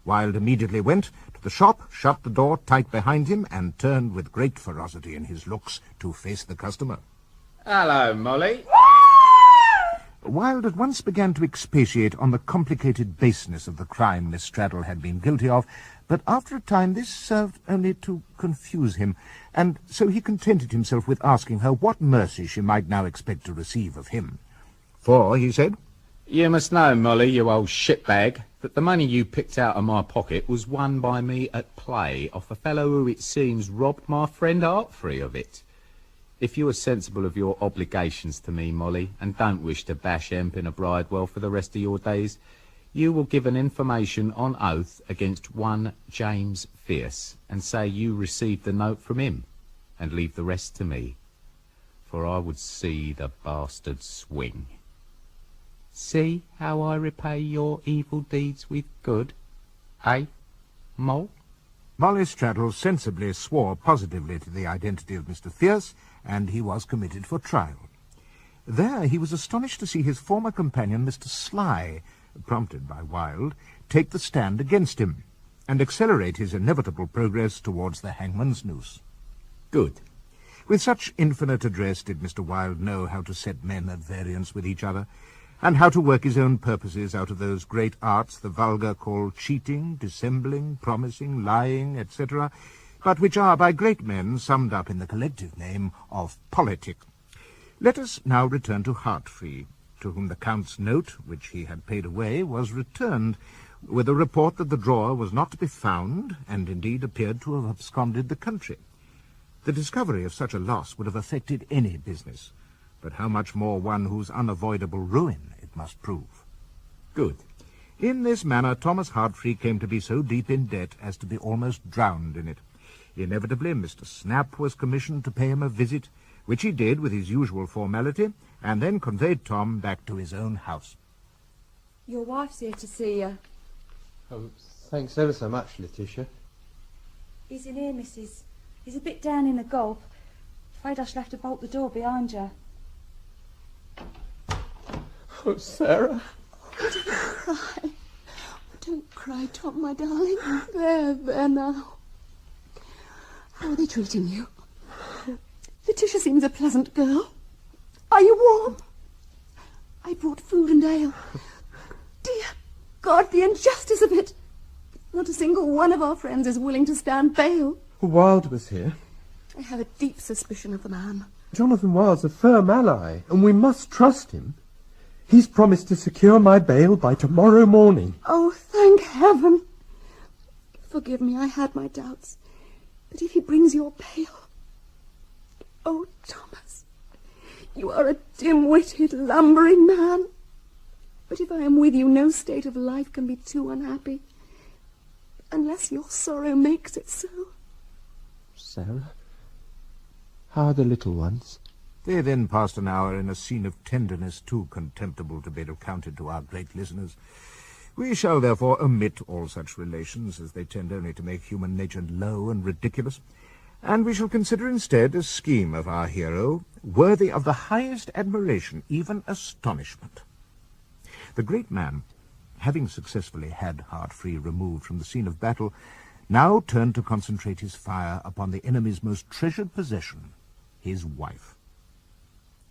Wilde immediately went to the shop, shut the door tight behind him, and turned with great ferocity in his looks to face the customer. Hello, Molly. Wilde at once began to expatiate on the complicated baseness of the crime Miss Straddle had been guilty of, but after a time this served only to confuse him, and so he contented himself with asking her what mercy she might now expect to receive of him. For, he said, You must know, Molly, you old shitbag, that the money you picked out of my pocket was won by me at play off a fellow who, it seems, robbed my friend Hartfree of it. If you are sensible of your obligations to me, Molly, and don't wish to bash Emp in a Bridewell for the rest of your days, you will give an information on oath against one James Fierce, and say you received the note from him, and leave the rest to me, for I would see the bastard swing. See how I repay your evil deeds with good, eh, Moll? Molly Straddle sensibly swore positively to the identity of Mr. Fierce, and he was committed for trial. There he was astonished to see his former companion, Mr. Sly, prompted by Wilde, take the stand against him, and accelerate his inevitable progress towards the hangman's noose. Good. With such infinite address did Mr. Wilde know how to set men at variance with each other, and how to work his own purposes out of those great arts the vulgar call cheating, dissembling, promising, lying, etc., but which are by great men summed up in the collective name of politic. Let us now return to Hartfree, to whom the Count's note, which he had paid away, was returned, with a report that the drawer was not to be found, and indeed appeared to have absconded the country. The discovery of such a loss would have affected any business, but how much more one whose unavoidable ruin it must prove. Good. In this manner Thomas Hartfree came to be so deep in debt as to be almost drowned in it. Inevitably Mr. Snap was commissioned to pay him a visit, which he did with his usual formality, and then conveyed Tom back to his own house. Your wife's here to see you. Oh, thanks ever so much, Letitia. He's in here, missus. He's a bit down in the gulp. Afraid I shall have to bolt the door behind you. Oh, Sarah. Don't cry. Don't cry, Tom, my darling. There now. How are they treating you? Letitia seems a pleasant girl. Are you warm? I brought food and ale. Dear God, the injustice of it. Not a single one of our friends is willing to stand bail. Wilde was here. I have a deep suspicion of the man. Jonathan Wilde's a firm ally, and we must trust him. He's promised to secure my bail by tomorrow morning. Oh, thank heaven. Forgive me, I had my doubts. But if he brings your bail... Oh, Thomas, you are a dim-witted, lumbering man. But if I am with you, no state of life can be too unhappy, unless your sorrow makes it so. Sarah, how are the little ones? They then passed an hour in a scene of tenderness too contemptible to be recounted to our great listeners. We shall therefore omit all such relations, as they tend only to make human nature low and ridiculous, and we shall consider instead a scheme of our hero worthy of the highest admiration, even astonishment. The great man, having successfully had Hartfree removed from the scene of battle, now turned to concentrate his fire upon the enemy's most treasured possession, his wife.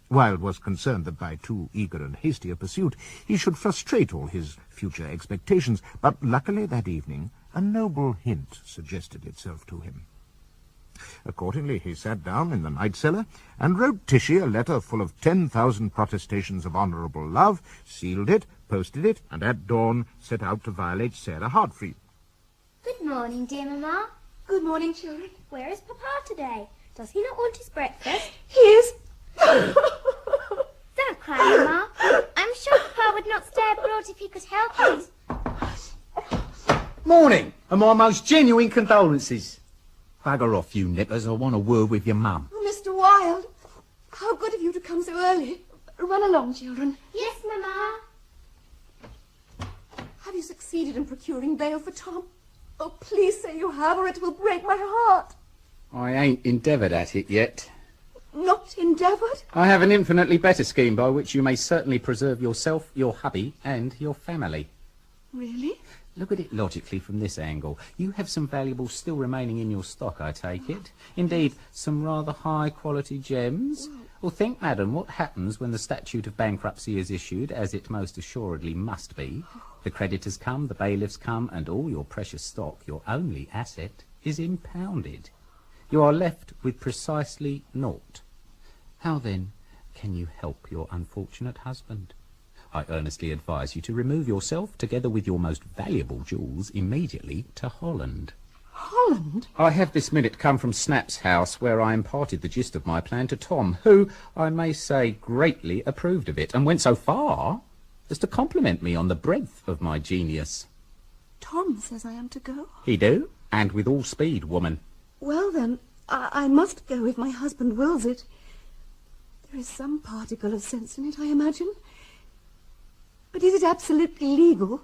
Wilde was concerned that by too eager and hasty a pursuit he should frustrate all his future expectations, but luckily that evening a noble hint suggested itself to him. Accordingly, he sat down in the night cellar and wrote Tishy a letter full of 10,000 protestations of honourable love, sealed it, posted it, and at dawn set out to violate Sarah Heartfree. Good morning, dear Mamma. Good morning, children. Where is Papa today? Does he not want his breakfast? He is. Don't cry, Mamma. I'm sure Papa would not stay abroad if he could help it. Morning, and my most genuine condolences. Bugger off, you nippers. I want a word with your mum. Oh, Mr. Wilde, how good of you to come so early. Run along, children. Yes, Mamma. Have you succeeded in procuring bail for Tom? Oh, please say you have, or it will break my heart. I ain't endeavoured at it yet. Not endeavoured? I have an infinitely better scheme by which you may certainly preserve yourself, your hubby, and your family. Really? Look at it logically from this angle. You have some valuables still remaining in your stock, I take it. Indeed, some rather high-quality gems. Well, think, madam, what happens when the statute of bankruptcy is issued, as it most assuredly must be. The creditors come, the bailiffs come, and all your precious stock, your only asset, is impounded. You are left with precisely naught. How, then, can you help your unfortunate husband? I earnestly advise you to remove yourself, together with your most valuable jewels, immediately to Holland. Holland? I have this minute come from Snap's house, where I imparted the gist of my plan to Tom, who, I may say, greatly approved of it, and went so far as to compliment me on the breadth of my genius. Tom says I am to go. He do, and with all speed, woman. Well, then, I must go if my husband wills it. There is some particle of sense in it, I imagine. But is it absolutely legal?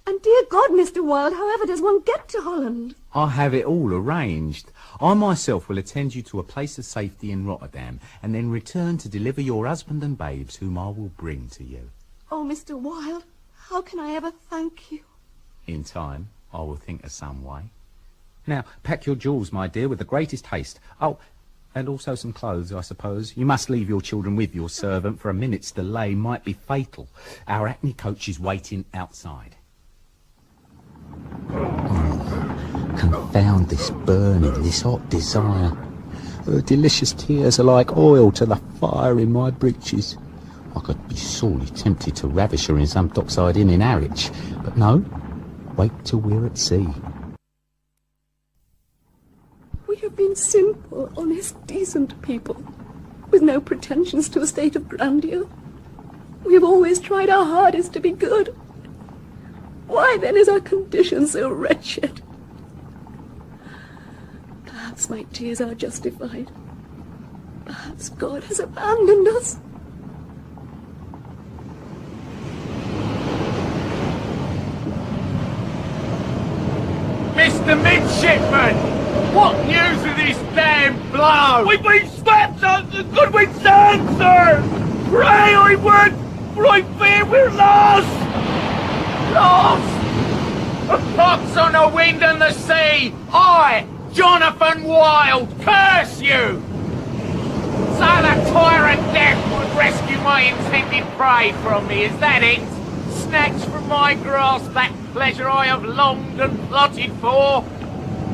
And dear God, Mr. Wilde, however does one get to Holland? I have it all arranged. I myself will attend you to a place of safety in Rotterdam, and then return to deliver your husband and babes, whom I will bring to you. Oh, Mr. Wilde, how can I ever thank you? In time, I will think of some way. Now, pack your jewels, my dear, with the greatest haste. Oh, and also some clothes, I suppose. You must leave your children with your servant, for a minute's delay might be fatal. Our hackney coach is waiting outside. Oh, confound this burning, this hot desire. Her delicious tears are like oil to the fire in my breeches. I could be sorely tempted to ravish her in some dockside inn in Harwich, but no, wait till we're at sea. We have been simple, honest, decent people, with no pretensions to a state of grandeur. We have always tried our hardest to be good. Why, then, is our condition so wretched? Perhaps my tears are justified. Perhaps God has abandoned us. Mr. Midshipman! What news of this damn blow? We've been smacked on the Goodwin Sound, sir! Pray I would, for I fear we're lost! Lost! A fox on the wind and the sea! I, Jonathan Wilde, curse you! So the tyrant death would rescue my intended prey from me, is that it? Snatch from my grasp that pleasure I have longed and plotted for?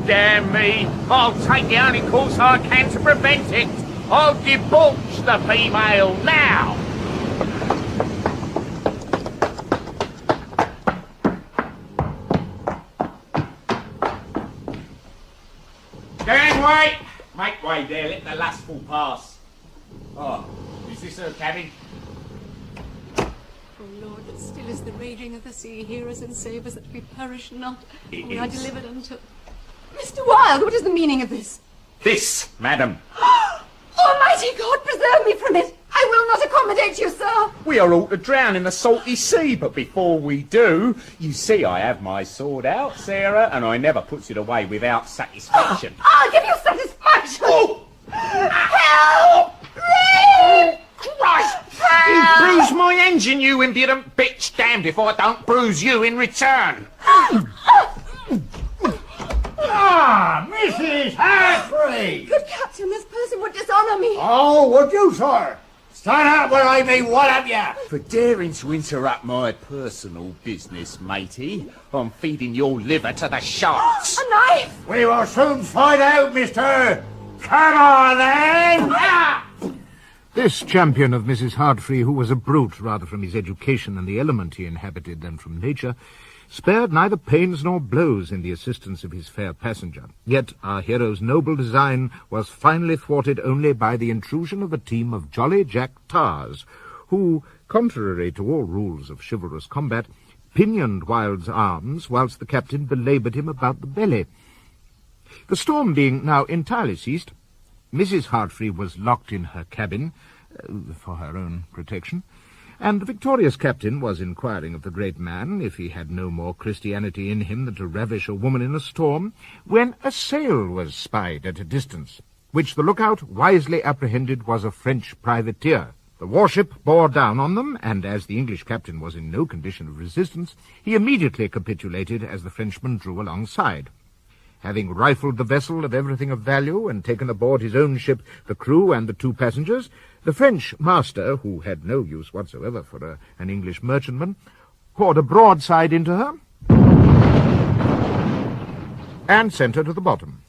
Damn me, I'll take the only course I can to prevent it. I'll debauch the female now. Stand way! Make way there, let the lustful pass. Oh, is this her cabin? O Lord, that still is the raging of the sea, hear us and save us, that we perish not. It We are is. delivered unto... Mr. Wilde, what is the meaning of this? This, madam. Almighty God, preserve me from it! I will not accommodate you, sir! We are all to drown in the salty sea, but before we do, you see I have my sword out, Sarah, and I never puts it away without satisfaction. I'll give you satisfaction! Oh! Help! Please! Christ! You bruise my engine, you impudent bitch! Damned if I don't bruise you in return! Ah, Mrs. Hartfree! Good captain, this person would dishonour me. Oh, would you, sir? Stand up where I may wallop ya! For daring to interrupt my personal business, matey. I'm feeding your liver to the sharks. A knife! We will soon find out, mister. Come on, then! Ah! This champion of Mrs. Heartfree, who was a brute rather from his education and the element he inhabited than from nature, spared neither pains nor blows in the assistance of his fair passenger. Yet our hero's noble design was finally thwarted only by the intrusion of a team of jolly Jack tars, who, contrary to all rules of chivalrous combat, pinioned Wilde's arms whilst the captain belaboured him about the belly. The storm being now entirely ceased, Mrs. Heartfree was locked in her cabin, for her own protection, and the victorious captain was inquiring of the great man if he had no more Christianity in him than to ravish a woman in a storm, when a sail was spied at a distance, which the lookout wisely apprehended was a French privateer. The warship bore down on them, and as the English captain was in no condition of resistance, he immediately capitulated as the Frenchman drew alongside. Having rifled the vessel of everything of value and taken aboard his own ship the crew and the 2 passengers, the French master, who had no use whatsoever for an English merchantman, poured a broadside into her and sent her to the bottom.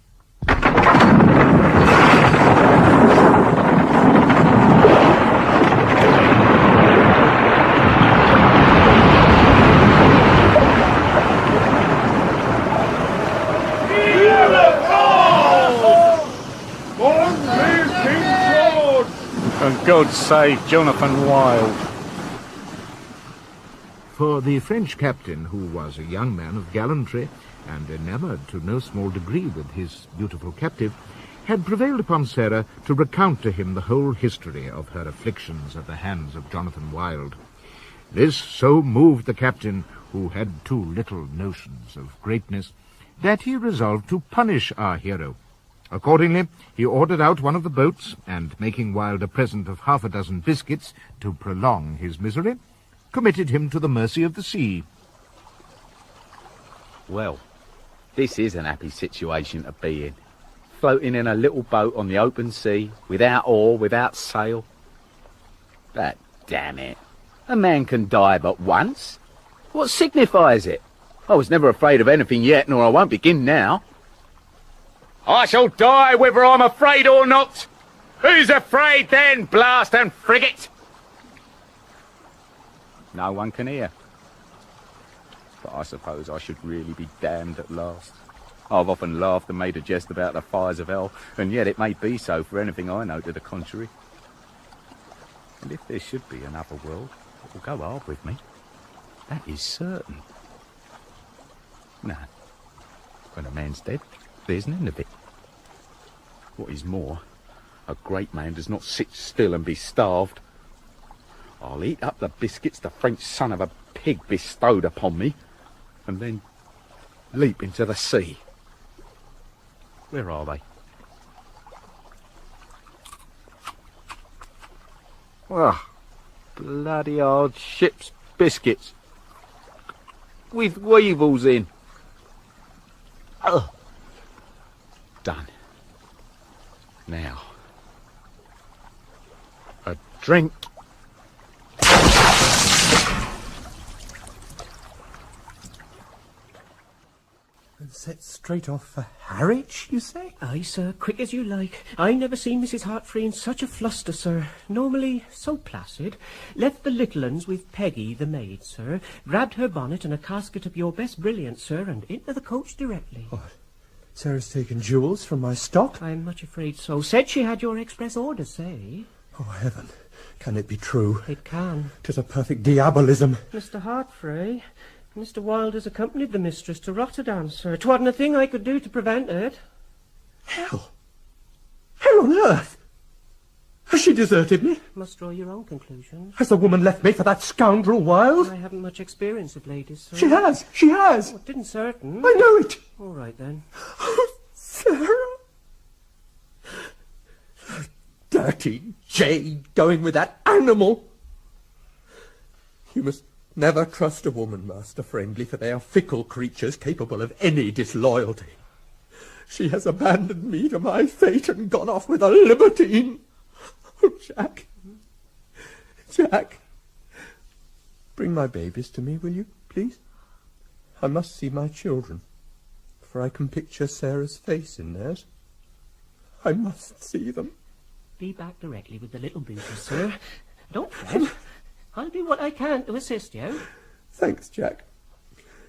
And God save Jonathan Wild. For the French captain, who was a young man of gallantry, and enamoured to no small degree with his beautiful captive, had prevailed upon Sarah to recount to him the whole history of her afflictions at the hands of Jonathan Wild. This so moved the captain, who had too little notions of greatness, that he resolved to punish our hero. Accordingly, he ordered out one of the boats, and making Wilde a present of 6 biscuits to prolong his misery, committed him to the mercy of the sea. Well, this is an happy situation to be in. Floating in a little boat on the open sea, without oar, without sail. But damn it, a man can die but once. What signifies it? I was never afraid of anything yet, nor I won't begin now. I shall die whether I'm afraid or not. Who's afraid then, blast and frigate? No one can hear. But I suppose I should really be damned at last. I've often laughed and made a jest about the fires of hell, and yet it may be so for anything I know to the contrary. And if there should be another world, it will go hard with me. That is certain. No. When a man's dead, there's an end of it. What is more, a great man does not sit still and be starved. I'll eat up the biscuits the French son of a pig bestowed upon me, and then leap into the sea. Where are they? Ah, bloody hard ship's biscuits. With weevils in. Ugh. Done. Now, a drink. And set straight off for Harwich, you say? Aye, sir, quick as you like. I never seen Mrs. Heartfree in such a fluster, sir. Normally so placid. Left the little uns with Peggy, the maid, sir. Grabbed her bonnet and a casket of your best brilliant, sir, and into the coach directly. Oh, Sarah's taken jewels from my stock? I'm much afraid so. Said she had your express order, say. Oh, heaven. Can it be true? It can. 'Tis a perfect diabolism. Mr. Heartfree, Mr. Wilde has accompanied the mistress to Rotterdam, sir. 'Twasn't a thing I could do to prevent it. Hell! Hell on earth! Has she deserted me? Must draw your own conclusions. Has the woman left me for that scoundrel Wilde? I haven't much experience of ladies, sir. She has! She has! Oh, it didn't certain. I know it! All right, then. Oh, Sarah! Dirty jade going with that animal! You must never trust a woman, Master Friendly, for they are fickle creatures capable of any disloyalty. She has abandoned me to my fate and gone off with a libertine. Oh, Jack, Jack, bring my babies to me, will you, please? I must see my children, for I can picture Sarah's face in theirs. I must see them. Be back directly with the little beauties, sir. Don't fret. I'll do what I can to assist you. Thanks, Jack.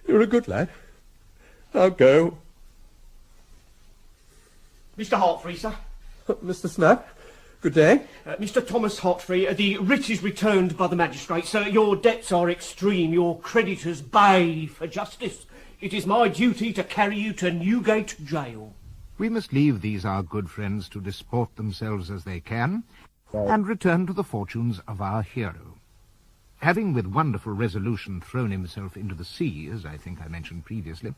You're a good lad. Now go. Mr. Hartfree, sir. Mr. Snap, good day. Mr. Thomas Hartfree, the writ is returned by the magistrate, sir. Your debts are extreme. Your creditors bay for justice. It is my duty to carry you to Newgate Jail. We must leave these our good friends to disport themselves as they can, and return to the fortunes of our hero. Having with wonderful resolution thrown himself into the sea, as I think I mentioned previously,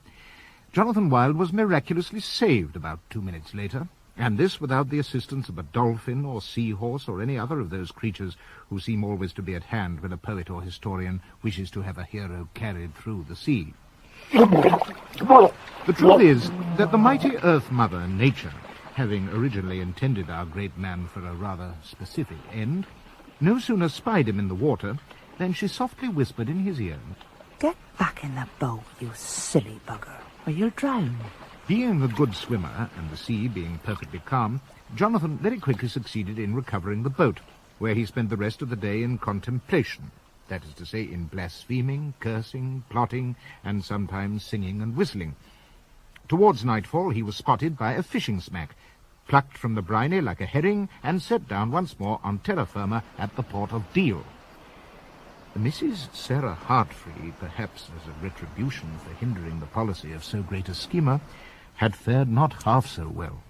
Jonathan Wild was miraculously saved about 2 minutes later, and this without the assistance of a dolphin or seahorse or any other of those creatures who seem always to be at hand when a poet or historian wishes to have a hero carried through the sea. The truth is that the mighty Earth Mother, Nature, having originally intended our great man for a rather specific end, no sooner spied him in the water than she softly whispered in his ear, "Get back in the boat, you silly bugger, or you'll drown." Being a good swimmer, and the sea being perfectly calm, Jonathan very quickly succeeded in recovering the boat, where he spent the rest of the day in contemplation, that is to say, in blaspheming, cursing, plotting, and sometimes singing and whistling. Towards nightfall he was spotted by a fishing smack, plucked from the briny like a herring, and set down once more on terra firma at the port of Deal. Mrs. Sarah Hartfree, perhaps as a retribution for hindering the policy of so great a schemer, had fared not half so well.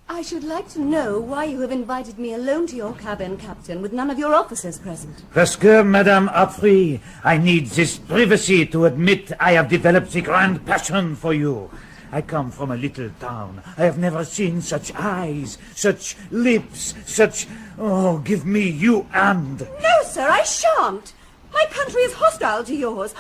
I should like to know why you have invited me alone to your cabin, Captain, with none of your officers present. Parce que, Madame Hartfree, I need this privacy to admit I have developed a grand passion for you. I come from a little town. I have never seen such eyes, such lips, such... Oh, give me you and... No, sir, I shan't. My country is hostile to yours.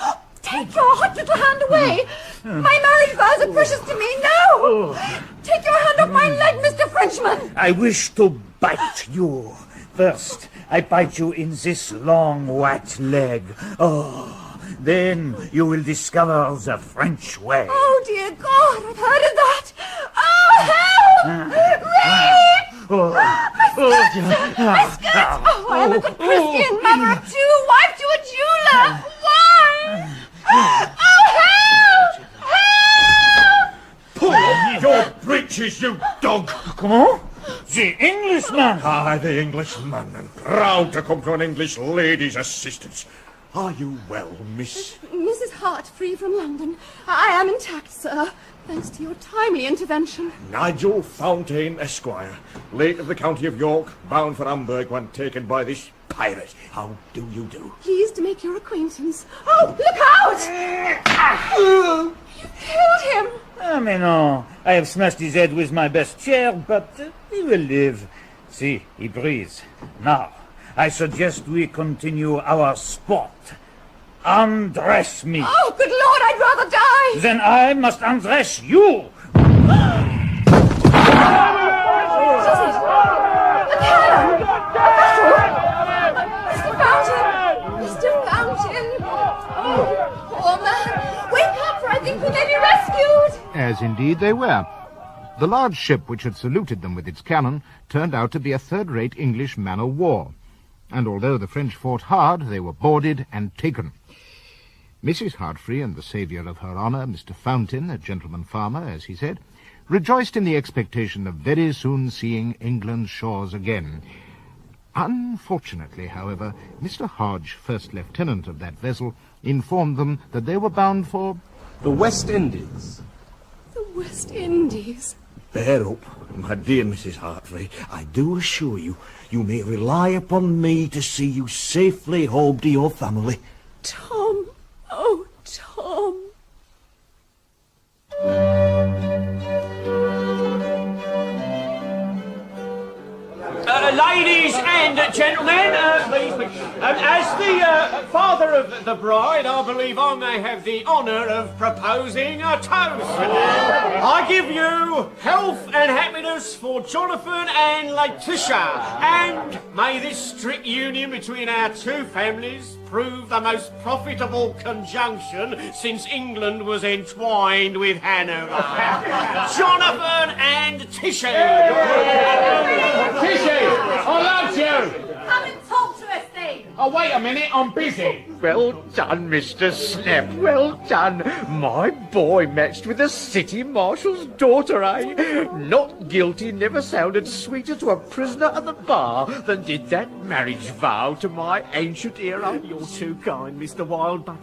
Take your hot little hand away. My marriage vows are precious to me. No! Take your hand off my leg, Mr. Frenchman. I wish to bite you. First, I bite you in this long white leg. Oh, then you will discover the French way. Oh, dear God, I've heard of that. Oh, help! Rape! My skirt! Oh, I am a good Christian, mother of two, wife to a jeweler. Why? Oh, help! Help! Pull off your breeches, you dog! Comment? The Englishman! I, the Englishman, and proud to come to an English lady's assistance. Are you well, miss? Mrs. Hartfree from London. I am intact, sir, thanks to your timely intervention. Nigel Fountain, Esquire, late of the county of York, bound for Hamburg when taken by this pirate. How do you do? Pleased to make your acquaintance. Oh, look out! You killed him! Mais non, I have smashed his head with my best chair, but he will live. See, he breathes. Now, I suggest we continue our sport. Undress me. Oh, good Lord, I'd rather die! Then I must undress you. Mr. Fountain! Oh, poor man! Wake up, for I think we may be rescued! As indeed they were. The large ship which had saluted them with its cannon turned out to be a third-rate English man-of-war, and although the French fought hard, they were boarded and taken. Mrs. Hartfree and the saviour of her honour, Mr. Fountain, a gentleman farmer, as he said, rejoiced in the expectation of very soon seeing England's shores again. Unfortunately, however, Mr. Hodge, first lieutenant of that vessel, informed them that they were bound for... the West Indies. The West Indies? Bear up, my dear Mrs. Hartfree. I do assure you, you may rely upon me to see you safely home to your family. Tom! Oh, Tom! Ladies and gentlemen, please, as the father of the bride, I believe I may have the honour of proposing a toast. I give you health and happiness for Jonathan and Letitia, and may this strict union between our two families prove the most profitable conjunction since England was entwined with Hanover. Jonathan and Tishy! Tishy! I love you! Come and talk to us then. Oh, wait a minute, I'm busy. Well done, Mr. Snap, well done. My boy matched with a city marshal's daughter, eh? Not guilty never sounded sweeter to a prisoner at the bar than did that marriage vow to my ancient era. You're too kind, Mr. Wilde, but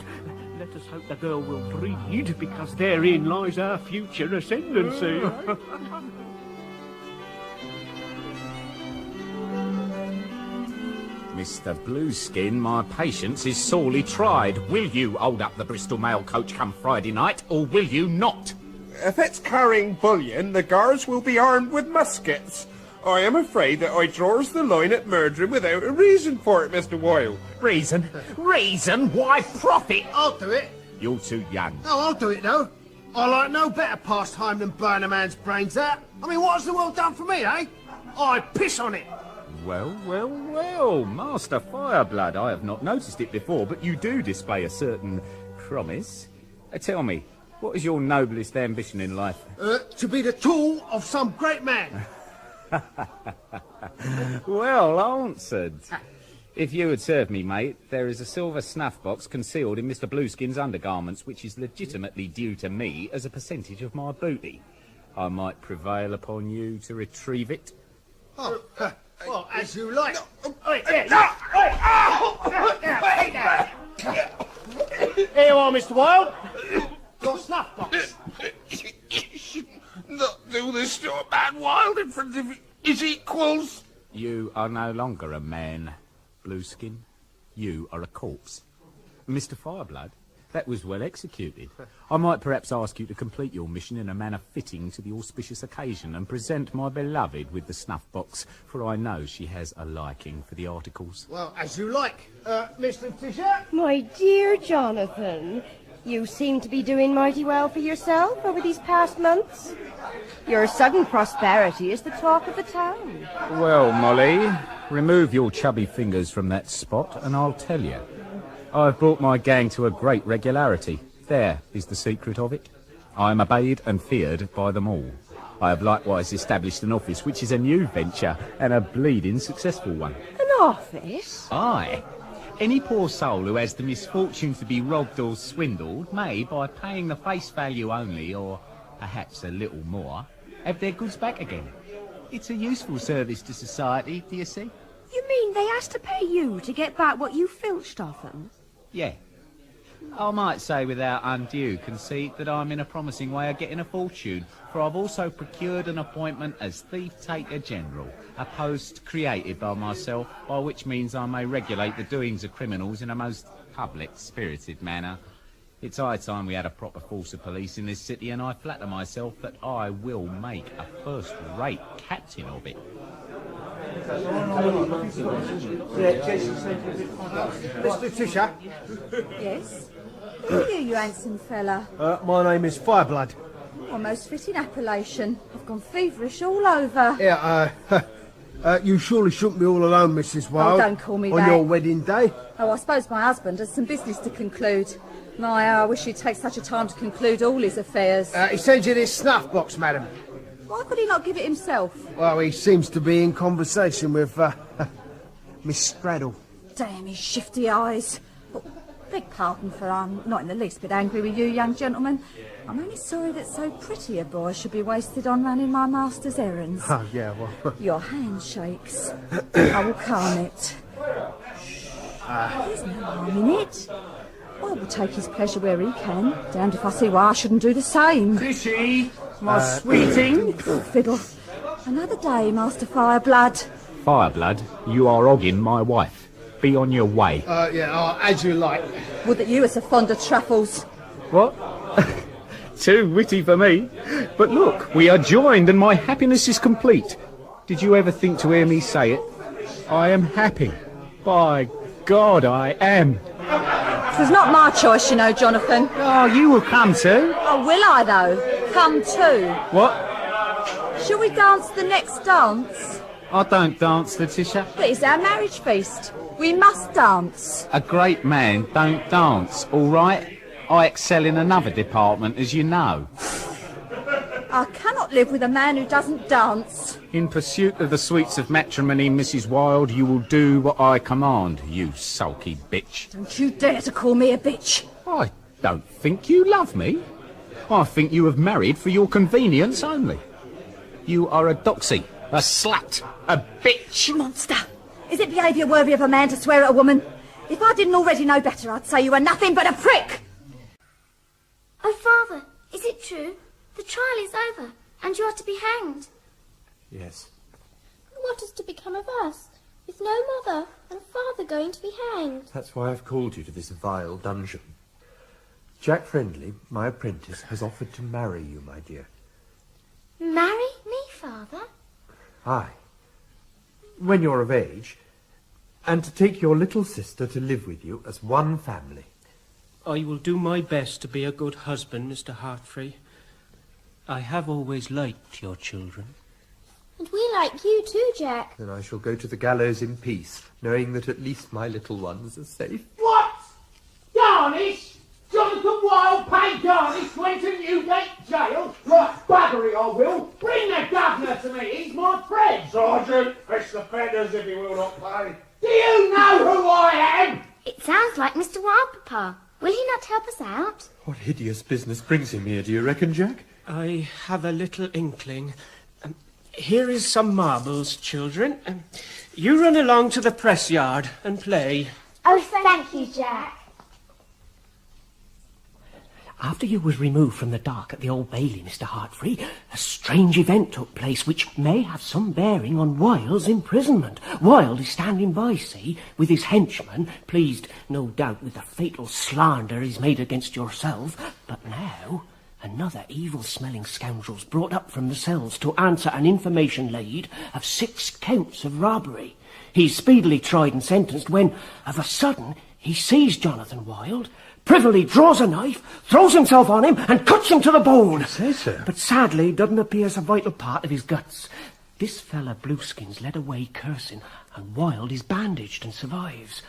let us hope the girl will breed, because therein lies our future ascendancy. Mr. Blueskin, my patience is sorely tried. Will you hold up the Bristol Mail coach come Friday night, or will you not? If it's carrying bullion, the guards will be armed with muskets. I am afraid that I draws the line at murdering without a reason for it, Mr. Wilde. Reason? Reason? Why profit? I'll do it. You're too young. No, I'll do it, though. I like no better pastime than burn a man's brains out. I mean, what's the world done for me, eh? I piss on it. Well, Master Fireblood, I have not noticed it before, but you do display a certain promise. Tell me, what is your noblest ambition in life? To be the tool of some great man. Well answered. If you would serve me, mate, there is a silver snuff box concealed in Mr. Blueskin's undergarments, which is legitimately due to me as a percentage of my booty. I might prevail upon you to retrieve it. Oh, well, as you like. Here you are, Mr. Wilde. Your snuff box. Not do this to a man, Wilde, in front of his equals. You are no longer a man, Blueskin. You are a corpse. Mr. Fireblood, that was well executed. I might perhaps ask you to complete your mission in a manner fitting to the auspicious occasion and present my beloved with the snuff box, for I know she has a liking for the articles. Well, as you like. Mr. Fisher? My dear Jonathan, you seem to be doing mighty well for yourself over these past months. Your sudden prosperity is the talk of the town. Well, Molly, remove your chubby fingers from that spot and I'll tell you. I've brought my gang to a great regularity. There is the secret of it. I am obeyed and feared by them all. I have likewise established an office, which is a new venture, and a bleeding successful one. An office? Aye. Any poor soul who has the misfortune to be robbed or swindled may, by paying the face value only, or perhaps a little more, have their goods back again. It's a useful service to society, do you see? You mean they has to pay you to get back what you filched off them? Yeah. I might say without undue conceit that I'm in a promising way of getting a fortune, for I've also procured an appointment as Thief-Taker General, a post created by myself, by which means I may regulate the doings of criminals in a most public, spirited manner. It's high time we had a proper force of police in this city, and I flatter myself that I will make a first-rate captain of it. Mr. Tisher? Yes? Who are you handsome fella? My name is Fireblood. Almost fitting appellation. I've gone feverish all over. Yeah, you surely shouldn't be all alone, Mrs. Wilde. Oh, don't call me on that. your wedding day. Oh, I suppose my husband has some business to conclude. My, I wish he'd take such a time to conclude all his affairs. He sends you this snuff box, madam. Why could he not give it himself? Well, he seems to be in conversation with, Miss Straddle. Damn his shifty eyes. Oh, beg pardon for I'm not in the least bit angry with you, young gentleman. I'm only sorry that so pretty a boy should be wasted on running my master's errands. Oh, yeah, well... Your hand shakes. I will calm it. There's no harm in it. I will take his pleasure where he can. Damned if I see why I shouldn't do the same. Tishy, my sweeting. Fiddle. Another day, Master Fireblood. Fireblood, you are hogging my wife. Be on your way. As you like. Would that you were so fond of truffles. What? Too witty for me. But look, we are joined and my happiness is complete. Did you ever think to hear me say it? I am happy. By God, I am. 'Twas not my choice, you know, Jonathan. Oh, you will come too. Oh, will I, though? Come too. What? Shall we dance the next dance? I don't dance, Letitia. But it's our marriage feast. We must dance. A great man don't dance, all right? I excel in another department, as you know. I cannot live with a man who doesn't dance. In pursuit of the sweets of matrimony, Mrs. Wilde, you will do what I command, you sulky bitch. Don't you dare to call me a bitch. I don't think you love me. I think you have married for your convenience only. You are a doxy, a slut, a bitch. Monster. Is it behaviour worthy of a man to swear at a woman? If I didn't already know better, I'd say you were nothing but a prick. Oh, Father, is it true? The trial is over, and you are to be hanged. Yes. What is to become of us, with no mother and father going to be hanged? That's why I've called you to this vile dungeon. Jack Friendly, my apprentice, has offered to marry you, my dear. Marry me, Father? Aye. When you're of age, and to take your little sister to live with you as one family. I will do my best to be a good husband, Mr. Heartfree. I have always liked your children. And we like you too, Jack. Then I shall go to the gallows in peace, knowing that at least my little ones are safe. What? Garnish? Jonathan Wilde paid Garnish went to Newgate Jail? Right, buggery I will. Bring the governor to me, he's my friend. Sergeant, fetch the feathers if he will not pay. Do you know who I am? It sounds like Mr. Wilde, Papa. Will he not help us out? What hideous business brings him here, do you reckon, Jack? I have a little inkling. Here is some marbles, children. You run along to the press yard and play. Oh, thank you, Jack. After you was removed from the dock at the Old Bailey, Mr. Heartfree, a strange event took place which may have some bearing on Wilde's imprisonment. Wilde is standing by, see, with his henchman, pleased, no doubt, with the fatal slander he's made against yourself. But now, another evil-smelling scoundrel's brought up from the cells to answer an information laid of 6 counts of robbery. He's speedily tried and sentenced when, of a sudden, he sees Jonathan Wilde, privily draws a knife, throws himself on him, and cuts him to the bone. But sadly, doesn't appear as a vital part of his guts. This fella Blueskin's led away cursing, and Wilde is bandaged and survives.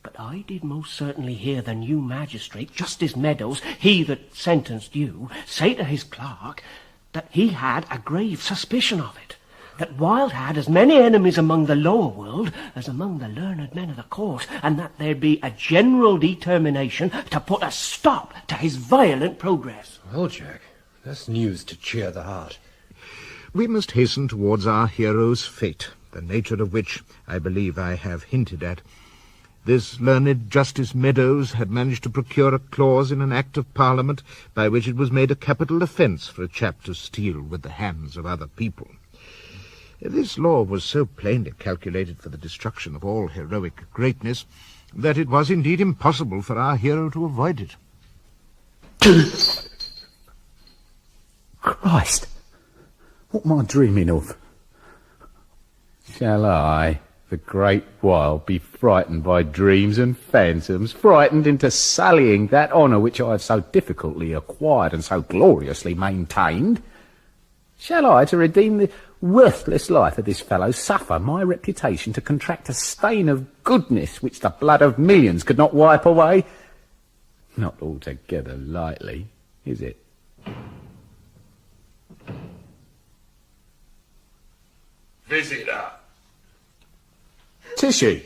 But I did most certainly hear the new magistrate, Justice Meadows, he that sentenced you, say to his clerk that he had a grave suspicion of it. That Wilde had as many enemies among the lower world as among the learned men of the court, and that there be a general determination to put a stop to his violent progress. Well, Jack, that's news to cheer the heart. We must hasten towards our hero's fate, the nature of which I believe I have hinted at. This learned Justice Meadows had managed to procure a clause in an Act of Parliament by which it was made a capital offence for a chap to steal with the hands of other people. This law was so plainly calculated for the destruction of all heroic greatness that it was indeed impossible for our hero to avoid it. Christ! What am I dreaming of? Shall I, the great Wilde, be frightened by dreams and phantoms, frightened into sullying that honour which I have so difficultly acquired and so gloriously maintained? Shall I, to redeem the worthless life of this fellow, suffer my reputation to contract a stain of goodness which the blood of millions could not wipe away? Not altogether lightly, is it? Visitor. Tishy,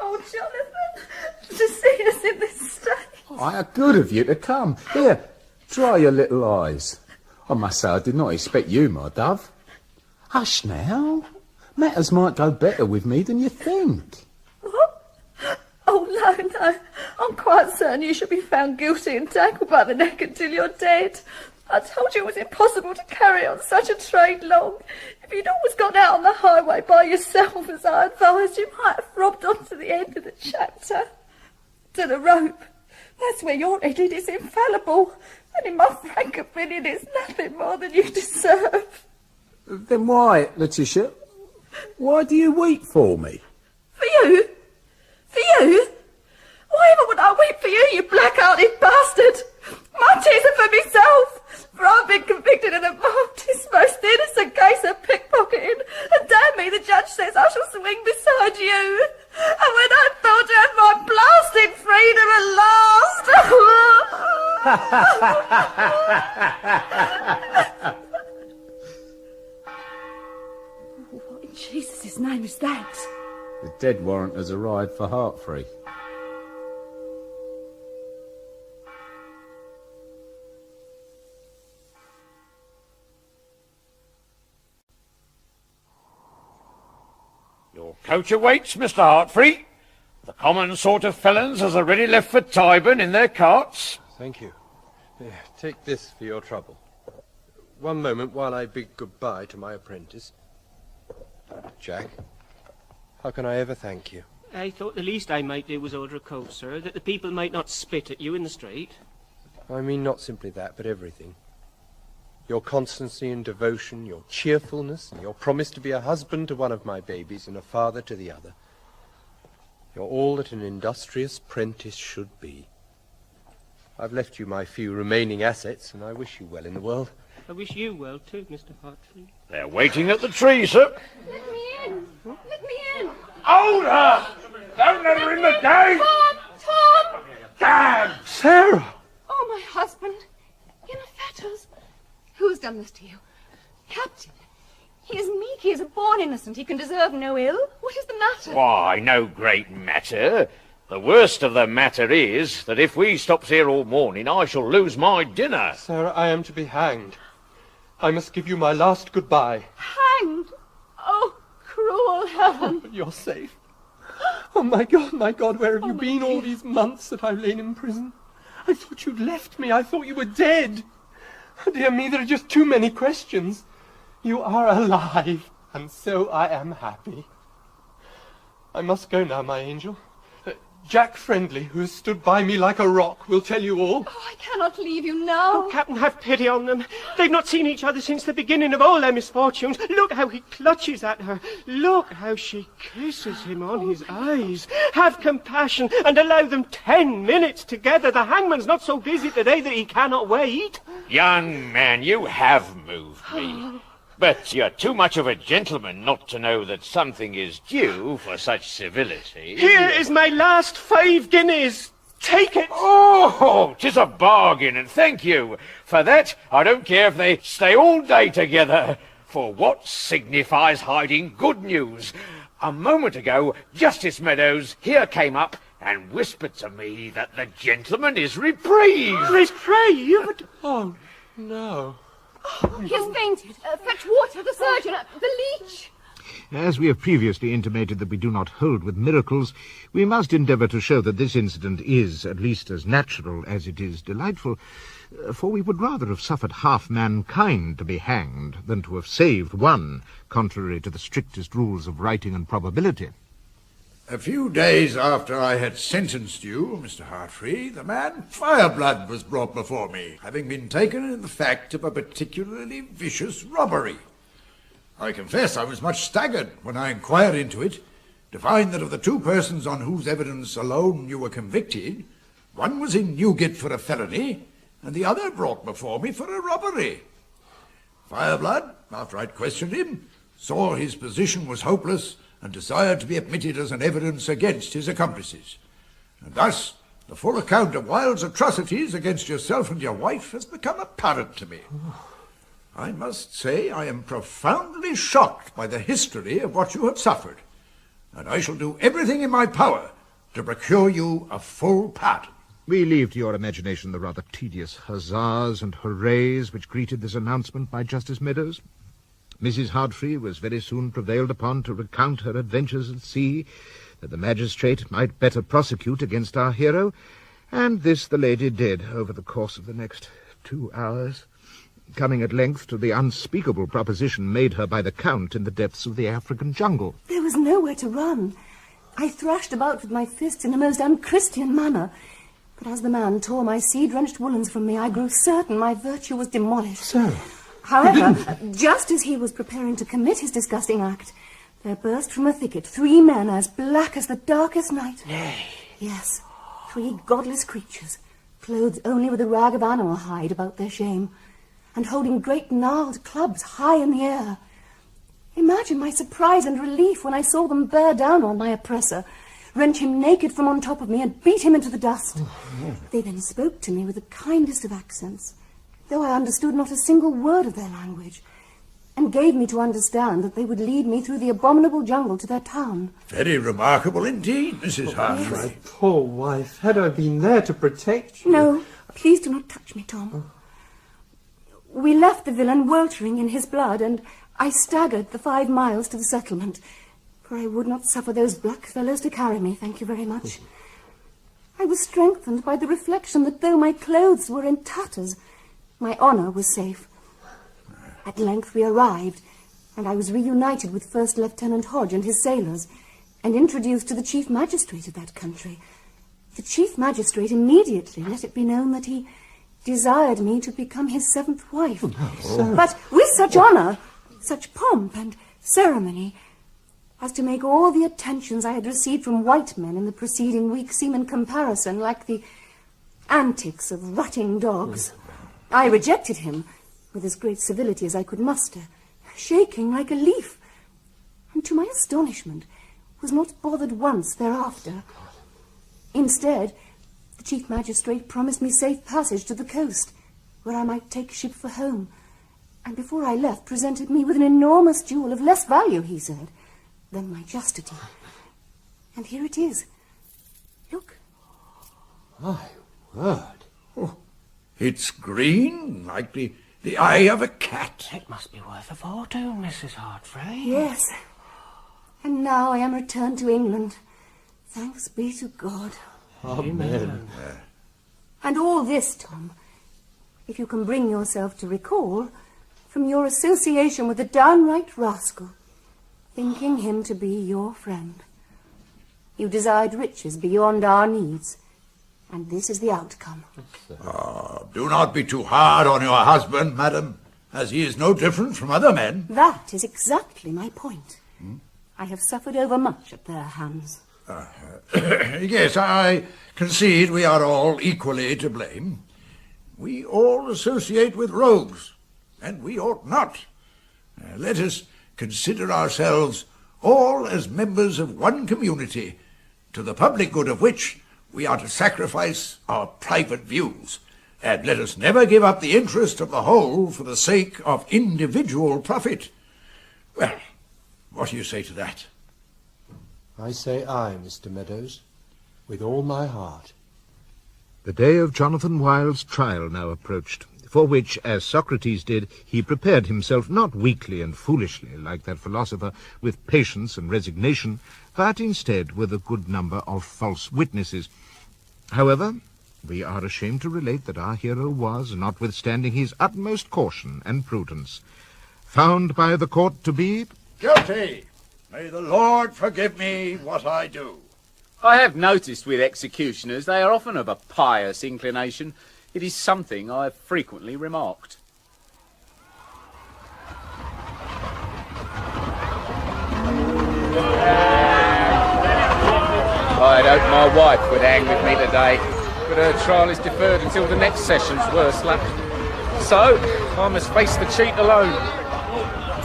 Oh, Jonathan, to see us in this state. how good of you to come. Here, dry your little eyes. I must say I did not expect you, my dove. Hush now. Matters might go better with me than you think. What? Oh, no. I'm quite certain you should be found guilty and tangled by the neck until you're dead. I told you it was impossible to carry on such a trade long. If you'd always gone out on the highway by yourself, as I advised, you might have robbed on to the end of the chapter. To the rope. That's where you're headed. It's infallible. And in my frank opinion, it's nothing more than you deserve. Then why, Letitia, why do you weep for me? For you? For you? Why, Why ever would I weep for you, you black-hearted bastard? My tears are for myself, for I've been convicted in a most innocent case of pickpocketing, and damn me, the judge says I shall swing beside you. And when I thought I had my blasted freedom at last. What in Jesus' name is that? The dead warrant has arrived for Heartfree. Your coach awaits, Mr. Heartfree. The common sort of felons has already left for Tyburn in their carts. Thank you. Take this for your trouble. One moment while I bid goodbye to my apprentice. Jack, how can I ever thank you? I thought the least I might do was order a coat, sir, that the people might not spit at you in the street. I mean not simply that, but everything. Your constancy and devotion, your cheerfulness, and your promise to be a husband to one of my babies and a father to the other. You're all that an industrious prentice should be. I've left you my few remaining assets, and I wish you well in the world. I wish you well, too, Mr. Heartfree. They're waiting at the tree, sir. Let me in! Let me in! Hold her! Don't let her in the gate! Tom! Damn! Sarah! Oh, my husband. In fetters. Who has done this to you? Captain, he is meek, he is a born innocent, he can deserve no ill. What is the matter? Why, no great matter. The worst of the matter is that if we stops here all morning, I shall lose my dinner. Sarah, I am to be hanged. I must give you my last goodbye. Hanged? Oh, cruel heaven. But you're safe. Oh, my God, where have you been all these months that I've lain in prison? I thought you'd left me. I thought you were dead. Oh, dear me, there are just too many questions. You are alive, and so I am happy. I must go now, my angel. Jack Friendly, who has stood by me like a rock, will tell you all. Oh, I cannot leave you now. Oh, Captain, have pity on them. They've not seen each other since the beginning of all their misfortunes. Look how he clutches at her. Look how she kisses him on his eyes. Have compassion and allow them 10 minutes together. The hangman's not so busy today that he cannot wait. Young man, you have moved me. But you're too much of a gentleman not to know that something is due for such civility. Here is my last 5 guineas. Take it. Oh, 'tis a bargain, and thank you. For that, I don't care if they stay all day together. For what signifies hiding good news? A moment ago, Justice Meadows here came up and whispered to me that the gentleman is reprieved. Reprieved? Oh, no. Oh, he has fainted. Fetch water, the surgeon, the leech. As we have previously intimated that we do not hold with miracles, we must endeavour to show that this incident is at least as natural as it is delightful, for we would rather have suffered half mankind to be hanged than to have saved one, contrary to the strictest rules of writing and probability. A few days after I had sentenced you, Mr. Heartfree, the man Fireblood was brought before me, having been taken in the fact of a particularly vicious robbery. I confess I was much staggered when I inquired into it, to find that of the 2 persons on whose evidence alone you were convicted, one was in Newgate for a felony, and the other brought before me for a robbery. Fireblood, after I'd questioned him, saw his position was hopeless, and desired to be admitted as an evidence against his accomplices. And thus, the full account of Wilde's atrocities against yourself and your wife has become apparent to me. I must say I am profoundly shocked by the history of what you have suffered, and I shall do everything in my power to procure you a full pardon. We leave to your imagination the rather tedious huzzas and hoorays which greeted this announcement by Justice Meadows. Mrs. Heartfree was very soon prevailed upon to recount her adventures at sea, that the magistrate might better prosecute against our hero, and this the lady did over the course of the next 2 hours, coming at length to the unspeakable proposition made her by the Count in the depths of the African jungle. There was nowhere to run. I thrashed about with my fists in a most unchristian manner, but as the man tore my sea-drenched woolens from me, I grew certain my virtue was demolished. So, however, just as he was preparing to commit his disgusting act, there burst from a thicket 3 men as black as the darkest night. Nay. Yes, 3 godless creatures, clothed only with a rag of animal hide about their shame, and holding great gnarled clubs high in the air. Imagine my surprise and relief when I saw them bear down on my oppressor, wrench him naked from on top of me, and beat him into the dust. They then spoke to me with the kindest of accents, though I understood not a single word of their language, and gave me to understand that they would lead me through the abominable jungle to their town. Very remarkable indeed, Mrs. Hartley. My poor wife, had I been there to protect you... No, please do not touch me, Tom. We left the villain weltering in his blood, and I staggered the 5 miles to the settlement, for I would not suffer those black fellows to carry me, thank you very much. I was strengthened by the reflection that though my clothes were in tatters, my honour was safe. At length we arrived, and I was reunited with First Lieutenant Hodge and his sailors, and introduced to the Chief Magistrate of that country. The Chief Magistrate immediately let it be known that he desired me to become his 7th wife. But with such honour, such pomp and ceremony, as to make all the attentions I had received from white men in the preceding week seem in comparison like the antics of rutting dogs. I rejected him with as great civility as I could muster, shaking like a leaf, and to my astonishment was not bothered once thereafter. Instead, the Chief Magistrate promised me safe passage to the coast, where I might take ship for home, and before I left presented me with an enormous jewel of less value, he said, than my chastity. And here it is. Look. My word. Oh, it's green, like the eye of a cat. It must be worth a fortune, Mrs. Hartley. Yes. And now I am returned to England. Thanks be to God. Amen. And all this, Tom, if you can bring yourself to recall, from your association with a downright rascal, thinking him to be your friend. You desired riches beyond our needs, and this is the outcome. Do not be too hard on your husband, madam, as he is no different from other men. That is exactly my point. I have suffered overmuch at their hands. Yes, I concede we are all equally to blame. We all associate with rogues, and we ought not. Let us consider ourselves all as members of one community, to the public good of which we are to sacrifice our private views, and let us never give up the interest of the whole for the sake of individual profit. Well, what do you say to that? I say aye, Mr. Meadows, with all my heart. The day of Jonathan Wild's trial now approached, for which, as Socrates did, he prepared himself not weakly and foolishly, like that philosopher, with patience and resignation, but instead with a good number of false witnesses. However, we are ashamed to relate that our hero was, notwithstanding his utmost caution and prudence, found by the court to be... Guilty! May the Lord forgive me what I do. I have noticed with executioners they are often of a pious inclination. It is something I have frequently remarked. I had hoped my wife would hang with me today, but her trial is deferred until the next session's worse luck. So, I must face the cheat alone.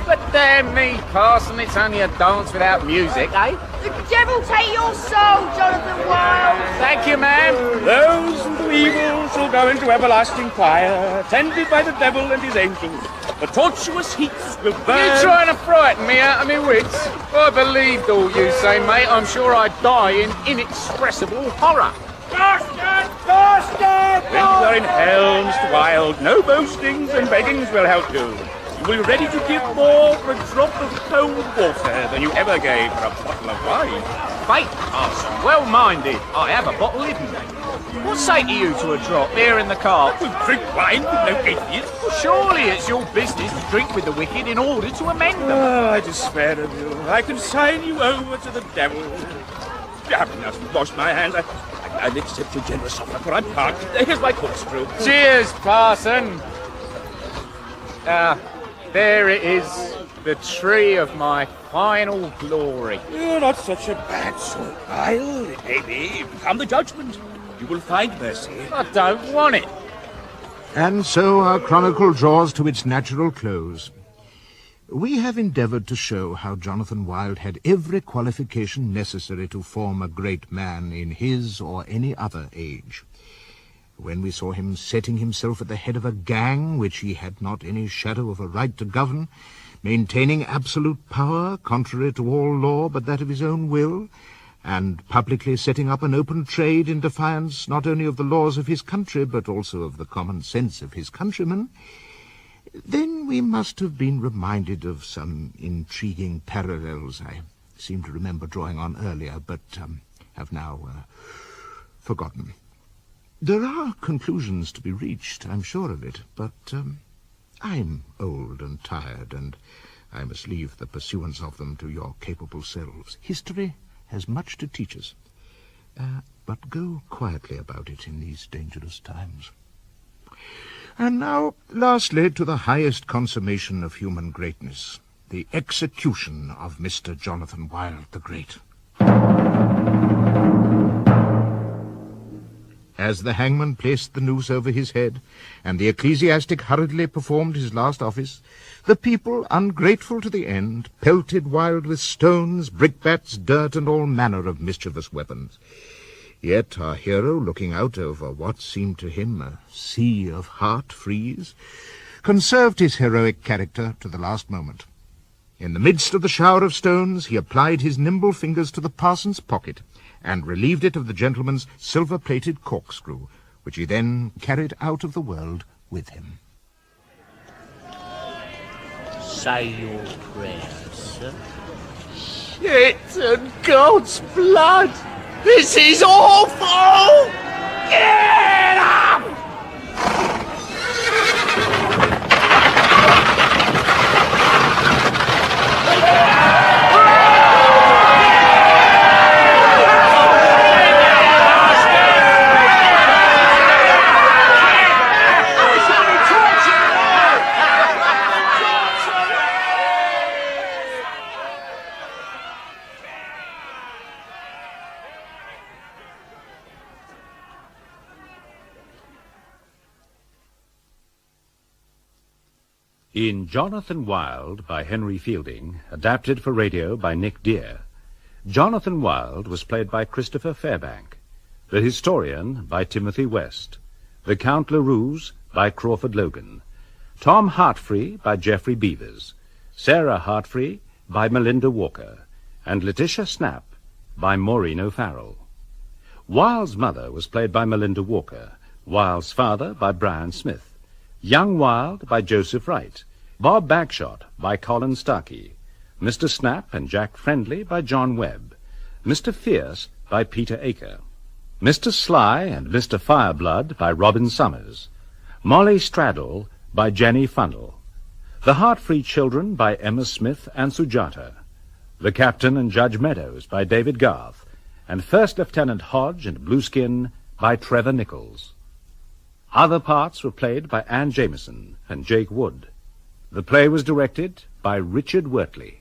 But damn me, parson, it's only a dance without music, eh? The devil take your soul, Jonathan Wild! Thank you, ma'am. Those who do evil shall go into everlasting fire, tended by the devil and his angels. The tortuous heats will burn... You trying to frighten me out of my wits? I believed all you say, mate. I'm sure I'd die in inexpressible horror. Bastard! Bastard! When you are in hell, Mr. Wild, no boastings and beggings will help you. You will be ready to give more for a drop of cold water than you ever gave for a bottle of wine. Fate, parson, well-minded. I have a bottle hidden. What say to you to a drop here in the cart? We drink wine with no atheists. Well, surely it's your business to drink with the wicked in order to amend them. Oh, I despair of you. I consign you over to the devil. You haven't enough to wash my hands. I'll accept your generous offer, for I'm parked. Here's my corkscrew. Cheers, parson. There it is, the tree of my final glory. You're not such a bad sort, Wild. It may be come the judgment. you will find mercy. I don't want it. And so our chronicle draws to its natural close. We have endeavoured to show how Jonathan Wild had every qualification necessary to form a great man in his or any other age. When we saw him setting himself at the head of a gang which he had not any shadow of a right to govern, maintaining absolute power contrary to all law but that of his own will, and publicly setting up an open trade in defiance not only of the laws of his country but also of the common sense of his countrymen, then we must have been reminded of some intriguing parallels I seem to remember drawing on earlier, but have now forgotten. There are conclusions to be reached, I'm sure of it, but I'm old and tired, and I must leave the pursuance of them to your capable selves. History has much to teach us, but go quietly about it in these dangerous times. And now, lastly, to the highest consummation of human greatness, the execution of Mr. Jonathan Wild the Great. As the hangman placed the noose over his head, and the ecclesiastic hurriedly performed his last office, the people, ungrateful to the end, pelted Wild with stones, brickbats, dirt, and all manner of mischievous weapons. Yet our hero, looking out over what seemed to him a sea of heart-freeze, conserved his heroic character to the last moment. In the midst of the shower of stones, he applied his nimble fingers to the parson's pocket, and relieved it of the gentleman's silver-plated corkscrew, which he then carried out of the world with him. Say your prayers, sir. Shit and God's blood! This is awful! Get up! In Jonathan Wild by Henry Fielding, adapted for radio by Nick Dear, Jonathan Wild was played by Christopher Fairbank, the historian by Timothy West, the Count LaRuse by Crawford Logan, Tom Hartfree by Geoffrey Beavers, Sarah Hartfree by Melinda Walker, and Letitia Snap by Maureen O'Farrell. Wild's mother was played by Melinda Walker, Wild's father by Brian Smith, Young Wild by Joseph Wright, Bob Bagshot by Colin Starkey, Mr. Snap and Jack Friendly by John Webb, Mr. Fierce by Peter Aker, Mr. Sly and Mr. Fireblood by Robin Summers, Molly Straddle by Jenny Funnell, The Heart-Free Children by Emma Smith and Sujata, The Captain and Judge Meadows by David Garth, and First Lieutenant Hodge and Blueskin by Trevor Nichols. Other parts were played by Anne Jameson and Jake Wood. The play was directed by Richard Wortley.